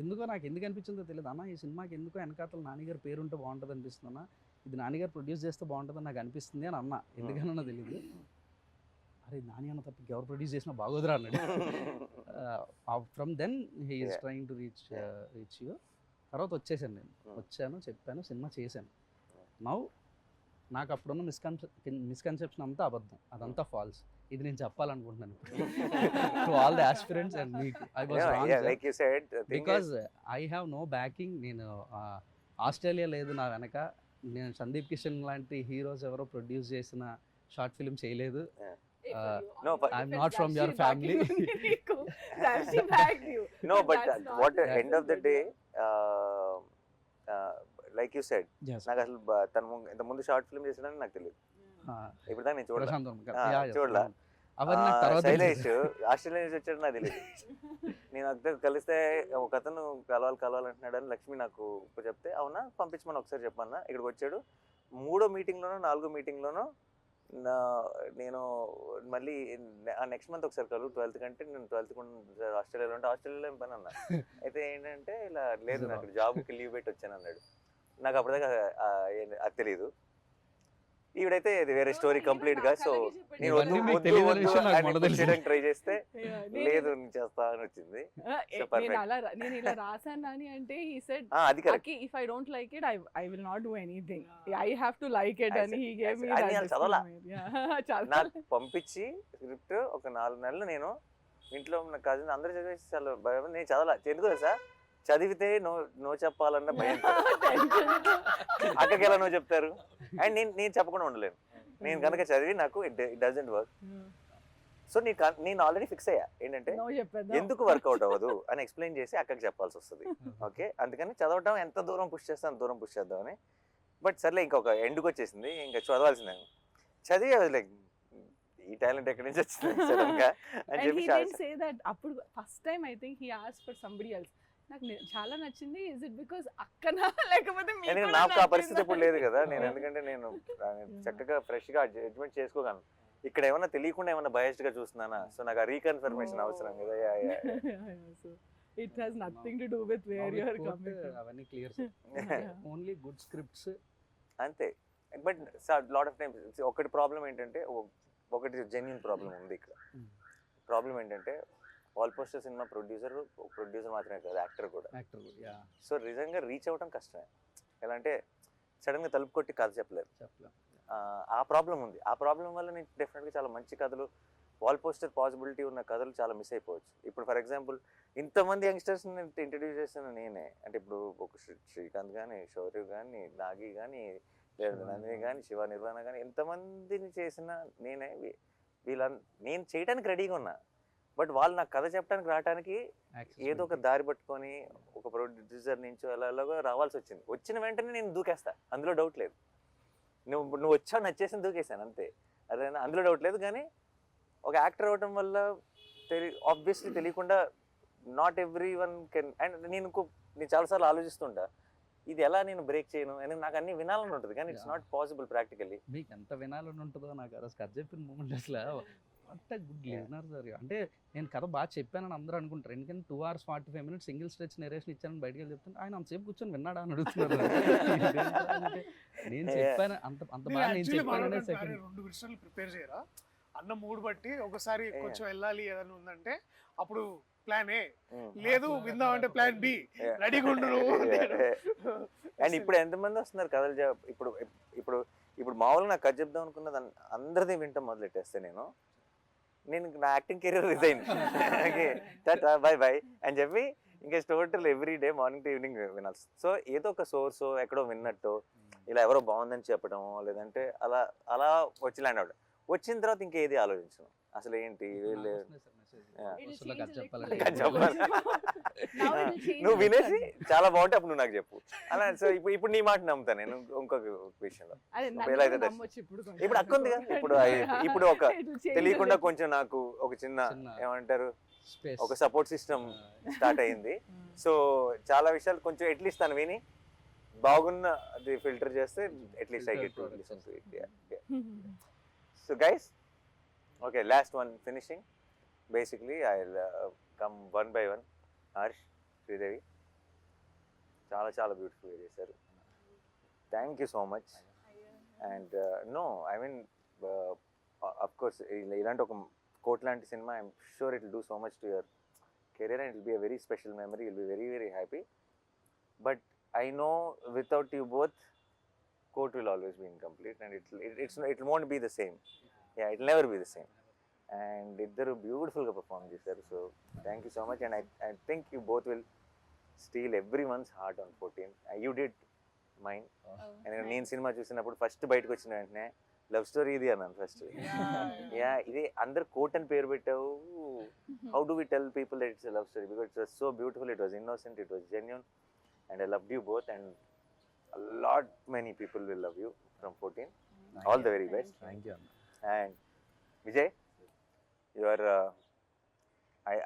ఎందుకో నాకు ఎందుకు అనిపించిందో తెలియదు, అన్న ఈ సినిమాకి ఎందుకో వెనకాతల నాన్నగారి పేరు ఉంటే బాగుంటుంది అనిపిస్తుందన్నా, ఇది నాన్నగారు ప్రొడ్యూస్ చేస్తే బాగుంటుందని నాకు అనిపిస్తుంది అని అన్న. ఎందుకన్నా తెలియదు. అరే నాని అన్న తప్ప ఎవరు ప్రొడ్యూస్ చేసినా బాగోదురా అన్నాడు. From then he is trying to reach you. తర్వాత వచ్చేసాను, నేను వచ్చాను, చెప్పాను, సినిమా చేశాను. నౌ నాకు అప్పుడున్న మిస్కన్సెప్షన్ అంతా అబద్ధం, అదంతా ఫాల్స్. ఇది నేను చెప్పాలనుకుంటున్నాను to all the aspirants and మీకు. I was wrong because I have no backing. నేను ఆస్ట్రేలియా లేదు నా వెనక, నేను సందీప్ కిషన్ లాంటి హీరోస్ ఎవరో ప్రొడ్యూస్ చేసిన షార్ట్ ఫిల్మ్ చేయలేదు. No, but I'm not from your family. No, but what end of the day, like you said, నాకు అసలు తను ఇంత ముందు షార్ట్ ఫిల్మ్ చేసాడని నాకు తెలియదు. ఇప్పుడు దాకా నేను చూడలా. శైలేష్ ఆస్ట్రేలియా నుంచి వచ్చాడు నాకు తెలియదు. నేను అక్కడ కలిస్తే ఒక అతను కలవాలంటున్నాడు అని లక్ష్మి నాకు చెప్తే, అవునా పంపించమని ఒకసారి చెప్పన్నా. ఇక్కడికి వచ్చాడు. 3వ మీటింగ్లోనో 4వ మీటింగ్లోనో నేను మళ్ళీ నెక్స్ట్ మంత్ ఒకసారి కలు 12th కంటే నేను 12th ఆస్ట్రేలియాలో ఉంటే ఆస్ట్రేలియాలో ఏం పని అన్నా. అయితే ఏంటంటే ఇలా లేదు నాకు జాబ్కి లీవ్ పెట్టి వచ్చాను అన్నాడు. నాకు అప్పటిదాకా అది తెలియదు. ఈవిడైతే ఇది వేరే స్టోరీ కంప్లీట్ గా. సో నేను ఇవన్నీ మీకు తెలియని విషయం నాకు మొన్న తెలుసు. ట్రై చేస్తే లేదు నేను చేస్తా అని వచ్చింది. So perfect. నేను ఇలా రాసాను అని అంటే he said అది correct. Aki, if I don't like it, I will not do anything. I have to like it, I and said- he gave I me said, that. అది నేను చదవలా. చదవలా. నాకు పంపించి స్క్రిప్ట్ ఒక 4 నెలలు నేను ఇంట్లో ఉన్న కజిన్ అందరూ చదివేసి చాలా భయం. నేను చదవాలా ఎందుకు తెలుసా, చదివితే నో చెప్పాలన్న భయం. అక్కకి ఎలా నో చెప్తారు అండ్ నేను చెప్పకుండా ఉండలేను. నేను కనుక చదివి నాకు ఇట్ డజంట్ వర్క్. సో నేను ఆల్రెడీ ఫిక్స్ అయ్యా ఏంటంటే No చెప్పేద్దాం. ఎందుకు వర్కౌట్ అవ్వదు అని ఎక్స్ప్లెయిన్ చేసి అక్కకి చెప్పాల్సి వస్తుంది. ఓకే, అందుకని చదవటం ఎంత దూరం పుష్ చేస్తే అంత దూరం పుష్ చేద్దామని. బట్ సర్లే ఇంకొక ఎండ్కి వచ్చేసింది, ఇంకా చదవాల్సిందే. చదివి లైక్ ఈ టాలెంట్ ఎక్కడి నుంచి వచ్చింది సడన్ గా అని And చెప్పి he didn't say that. అప్పుడు first time I think he asked for somebody else. నాకు చాలా నచ్చింది. ఇస్ ఇట్ బికాస్ అక్కనా లేకపోతే మీకు ఎందుకంటే కూడా నాకు ఆ నచ్చిందా? పరిస్థితి ఇప్పుడు లేదు కదా. నేను ఎందుకంటే నేను చక్కగా ఫ్రెష్ గా జడ్జ్మెంట్ చేసుకోగలను. ఇక్కడ ఏమన్నా తెలియకుండా ఏమన్నా బయస్డ్ గా చూస్తున్నానా, సో నాకు ఆ రీకన్ఫర్మేషన్ అవసరం కదా. So it has nothing to do with where you are coming from. అవన్నీ clear Yeah. Only good scripts. అంతే. బట్ లాట్ ఆఫ్ టైమ్స్ ఒకటి ప్రాబ్లం ఏంటంటే ఒకటి జెన్యున్ ప్రాబ్లం ఉంది ఇక్కడ. ప్రాబ్లం ఏంటంటే ఆల్ పోస్టర్ సినిమా ప్రొడ్యూసర్ మాత్రమే కాదు, యాక్టర్ కూడా. యాక్టర్ యా సో నిజంగా రీచ్ అవ్వడం కష్టమే. ఎలా అంటే సడన్గా తలుపు కొట్టి కథ చెప్పలేరు. చెప్పలేం. ఆ ప్రాబ్లం ఉంది. ఆ ప్రాబ్లం వల్ల నేను డెఫినెట్గా చాలా మంచి కథలు, వాల్ పోస్టర్ పాసిబిలిటీ ఉన్న కథలు చాలా మిస్ అయిపోవచ్చు. ఇప్పుడు ఫర్ ఎగ్జాంపుల్ ఇంతమంది యంగ్స్టర్స్ని ఇంట్రడ్యూస్ చేసిన నేనే. అంటే ఇప్పుడు ఒక శ్రీకాంత్ కానీ, శౌర్య కానీ, నాగి కానీ, నందిని కానీ, శివ నిర్వాణ కానీ, ఎంతమందిని చేసిన నేనే. నేను చేయడానికి రెడీగా ఉన్నా. బట్ వాళ్ళు నాకు కథ చెప్పడానికి రావడానికి ఏదో ఒక దారి పట్టుకొని ఒక ప్రొడ్యూసర్ నుంచి అలాగా రావాల్సి వచ్చింది. వచ్చిన వెంటనే నేను దూకేస్తా, అందులో డౌట్ లేదు. నువ్వు వచ్చావు నచ్చేసి దూకేసాను అంతే. అదే అందులో డౌట్ లేదు. కానీ ఒక యాక్టర్ అవ్వడం వల్ల ఆబ్వియస్లీ తెలియకుండా not every one can. And నేను చాలాసార్లు ఆలోచిస్తుంటా ఇది ఎలా నేను బ్రేక్ చేయను అని. నాకు అన్ని వినాలని ఉంటుంది కానీ ఇట్స్ నాట్ పాసిబుల్ ప్రాక్టికల్లీ. మీకు ఎంత వినాలని ఉంటుందో నాకు ఆ రోజు కథ చెప్పిన మూమెంట్ అసలు వాట్ గుడ్ లిజనర్ సార్. అంటే నేను కథ బాగా చెప్పానని అందరూ అనుకుంటారు. ఎందుకంటే 2 hours 45 minutes single stretch narration ఇచ్చానని బయటకు వెళ్ళి చెప్తుంటే ఆయన అంతసేపు కూర్చొని విన్నాడా అని అడుగుతున్నారు. అంటే నేను చెప్పాను అంత బాగా నేను చెప్పాననే సెకండ్ 2 విషయాలు ప్రిపేర్ చేయరా అన్న మూడు బట్టి. ఒకసారి కొంచెం వెళ్ళాలి ఏదైనా ఉందంటే అప్పుడు ప్లాన్ ఏ, లేదు విందామంటే ప్లాన్ బి, రెడీగా ఉండు. అండ్ ఇప్పుడు ఎంతమంది వస్తున్నారు కథలు ఇప్పుడు ఇప్పుడు ఇప్పుడు మామూలుగా నాకు కథ చెప్దాం అనుకున్నది అందరిది వింటాం మొదలెట్టేస్తే నేను నా acting career resign tata bye bye అని చెప్పి ఇంకా total every day morning to evening వినాల్సి. సో ఏదో ఒక సోర్స్ ఎక్కడో విన్నట్టు ఇలా ఎవరో బాగుందని చెప్పడం, లేదంటే అలా వచ్చి ల్యాండ్ అవడం. వచ్చిన తర్వాత ఇంకేది ఆలోచించను అసలు ఏంటి నువ్వు వినేసి చాలా బాగుంటే అప్పుడు నువ్వు నాకు చెప్పు అలా. సో ఇప్పుడు నీ మాట నమ్ముతాను నేను. ఇంకొక విషయంలో ఇప్పుడు అక్క ఉందిగా, ఇప్పుడు ఒక తెలియకుండా కొంచెం నాకు ఒక చిన్న ఏమంటారు ఒక సపోర్ట్ సిస్టమ్ స్టార్ట్ అయ్యింది. సో చాలా విషయాలు కొంచెం అట్లీస్ట్ తను విని బాగున్న అది ఫిల్టర్ చేస్తే at least I get to listen to it. So guys, okay, last one finishing. Basically I'll come one by one. Harsh, Sridevi, చాలా బ్యూటిఫుల్గా చేశారు. Thank you so much. And no I mean of course ఇలాంటి ఒక కోట్ లాంటి సినిమా I'm sure it will do so much to your career and it will be a very special memory. Will be very very happy. But I know without you both Court will always be incomplete and it won't be the same. Yeah, it will never be the same. And iddaru beautiful ga perform chesaru. So thank you so much. And I think you both will steal everyone's heart on 14. You did mine. And నేను సినిమా చూసినప్పుడు ఫస్ట్ బయటకు వచ్చిన వెంటనే లవ్ స్టోరీ ఇది అన్నాను ఫస్ట్. యా, ఇది అందరు కోట్ అని పేరు పెట్టావు. How do we tell people that it's a love story? Because it was so beautiful, it was innocent, it was genuine, and I loved you both, and a lot many people will love you from 14. All the very best. Thank you. And Vijay, you are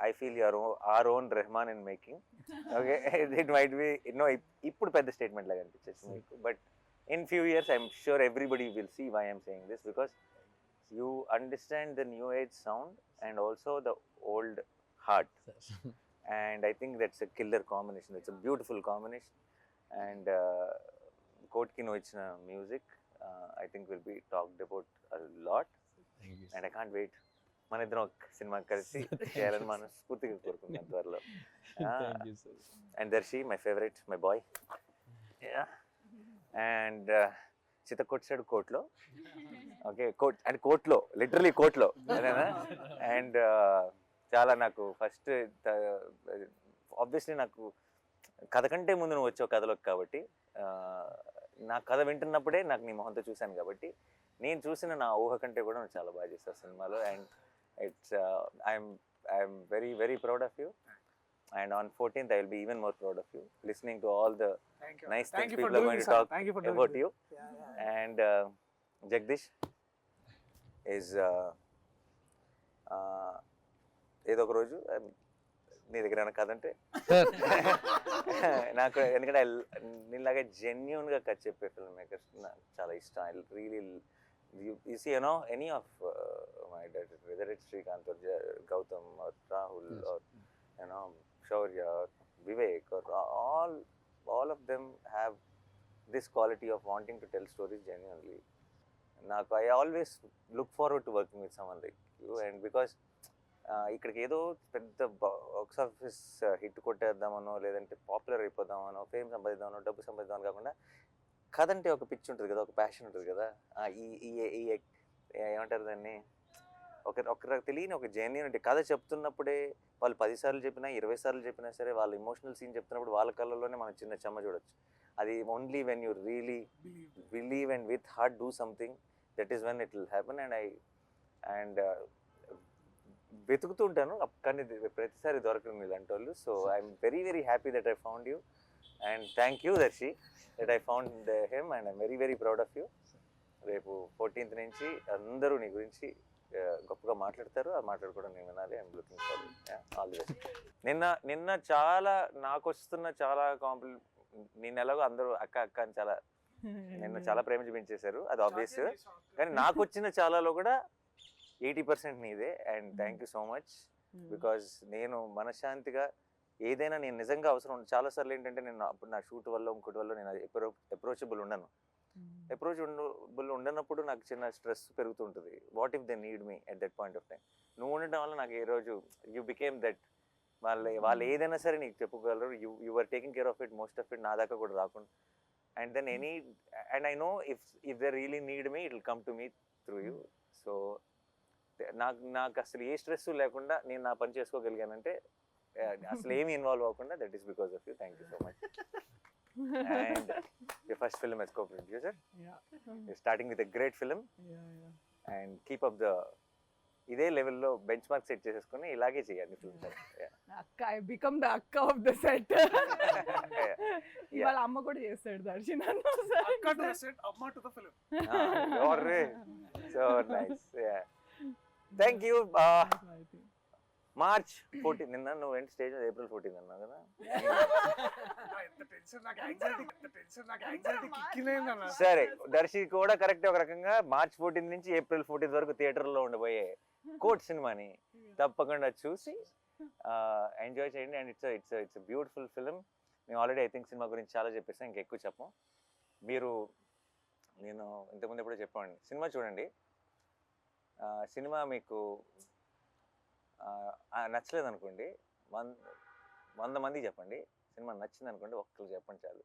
I feel you are our own Rahman in making. Okay, it might be ఇప్పుడు పెద్ద స్టేట్మెంట్ లాగా అనిపించేసి మీకు, but in few years I'm sure everybody will see why I'm saying this, because you understand the new age sound and also the old heart. And I think that's a killer combination. It's a beautiful combination. And కోట్కి నువ్వు ఇచ్చిన music, I think will be talked about a lot, and I can't wait. మన ఇద్దరం ఒక సినిమా కలిసి చేయాలని మనస్ఫూర్తిగా కోరుకున్నాను త్వరలో. Thank you sir. And Darshi, my favorite, my boy. Yeah. And చిత్తకొచ్చాడు కోట్లో. ఓకే, కోట్ అండ్ కోట్లో, లిటరలీ కోట్లో. అండ్ చాలా నాకు ఫస్ట్ ఆబ్వియస్లీ నాకు కథ కంటే ముందు నువ్వు వచ్చావు కథలోకి కాబట్టి నా కథ వింటున్నప్పుడే నాకు నీ మొహంతో చూశాను కాబట్టి నేను చూసిన నా ఊహ కంటే కూడా నువ్వు చాలా బాగా చేస్తావు సినిమాలో. And it's I'm very very proud of you. And on 14th, I will be even more proud of you, listening to all the nice things people are going to talk about you. And Jagdish is ఏదో ఒక రోజు నీ దగ్గర ఏమైనా కదంటే నాకు, ఎందుకంటే నీలాగా జెన్యున్గా కథ చెప్పే ఫిల్మ్ మేకర్స్ నాకు చాలా ఇష్టం. I really you see, any of my directors, whether it's Srikanth or Gautam or Rahul or Shaurya or Vivek or all of them have this quality of wanting to tell stories genuinely. I always look forward to working with someone like you, and because ఇక్కడికి ఏదో పెద్ద బాక్స్ ఆఫీస్ హిట్ కొట్టేద్దామనో లేదంటే పాపులర్ అయిపోదామనో ఫేమ్ సంపాదిద్దామనో డబ్బు సంపాదిద్దామని కాకుండా కథ అంటే ఒక పిచ్చి ఉంటుంది కదా, ఒక ప్యాషన్ ఉంటుంది కదా. ఈ ఏమంటారు దాన్ని, ఒక తెలియని ఒక జెన్యూనిటీ. కథ చెప్తున్నప్పుడే వాళ్ళు 10 సార్లు చెప్పినా 20 సార్లు చెప్పినా సరే వాళ్ళ ఇమోషనల్ సీన్ చెప్తున్నప్పుడు వాళ్ళ కళ్ళల్లోనే మనం చిన్న చెమ్మ చూడొచ్చు. అది only when you really believe and with heart do something, that is when it will happen. And వెతుకుతూ ఉంటాను కానీ ప్రతిసారి దొరకరు ఇలాంటి వాళ్ళు. So I'm very very happy that I found you, and thank you Darshi that I found him, and I'm very very proud of you. రేపు 14th నుంచి అందరూ నీ గురించి గొప్పగా మాట్లాడతారు, ఆ మాట్లాడుకోవడం నేను వినాలి. I'm looking forward. All the best. నిన్న చాలా నాకు వస్తున్న చాలా నేను ఎలాగో అందరూ అక్క అక్క అని చాలా నిన్న చాలా ప్రేమ చూపించేశారు, అది ఆబ్వియస్. కానీ నాకు వచ్చిన చాలాలో కూడా 80% నీదే. And thank you so much, because నేను మనశ్శాంతిగా ఏదైనా నేను నిజంగా అవసరం చాలాసార్లు ఏంటంటే నేను అప్పుడు నా షూట్ వల్ల ఇంకోటి వల్ల నేను అప్రోచబుల్ ఉండను. అప్రోచబుల్ ఉండనప్పుడు నాకు చిన్న స్ట్రెస్ పెరుగుతుంటుంది. What if they need me at that point of time. నువ్వు ఉండటం వల్ల నాకు ఏ రోజు యూ బికేమ్ దట్. వాళ్ళు ఏదైనా సరే నీకు చెప్పుకోగలరు. You are taking care of it, most of it నా దాకా కూడా రాకుండా. And then and I know if they really need me it will come to me through you. So నాకు అసలు ఏ స్ట్రెస్ లేకుండా నేను నా పని చేసుకోగలిగానంటే అసలు ఏమి ఇన్వాల్వ్ అవ్వకుండా, that is because of you. Thank you so much. And your first film as co-producer. Yeah. You're starting with a great film. Yeah. And keep up the ఇదే లెవెల్లో బెంచ్ మార్క్ సెట్ చేసేసుకుని ఇలాగే చేయాలి ఫిల్మ్స్. అక్క, ఐ బికమ్ ద అక్క ఆఫ్ ద సెట్. ఇవాళ అమ్మ కూడా చేస్తాడు దర్శి నన్ను. అక్క టు ద సెట్, అమ్మ to the film. So nice. Thank you. March 14 నిన్న నువ్వు ఏంటి స్టేజ్ April 14 అన్నావు కదా. సరే, దర్శి కూడా కరెక్ట్. ఒక రకంగా March 14 నుంచి April 14 వరకు థియేటర్లో ఉండబోయే కోట్ సినిమాని తప్పకుండా చూసి ఎంజాయ్ చేయండి. And it's beautiful film. మేము ఆల్రెడీ ఐ థింక్ సినిమా గురించి చాలా చెప్పేసాం, ఇంకెక్కువ చెప్పం. నేను ఇంతకుముందు ఎప్పుడో చెప్పండి, సినిమా చూడండి. సినిమా మీకు నచ్చలేదు అనుకోండి, 100 మందికి చెప్పండి. సినిమా నచ్చింది అనుకోండి, ఒక్కరు చెప్పండి చాలు.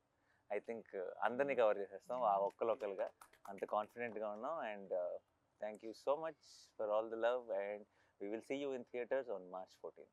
ఐ థింక్ అందరినీ కవర్ చేసేస్తాం ఆ ఒక్కరుగా, అంత కాన్ఫిడెంట్గా ఉన్నాం. And thank you so much for all the love, and we will see you in theatres on March 14th.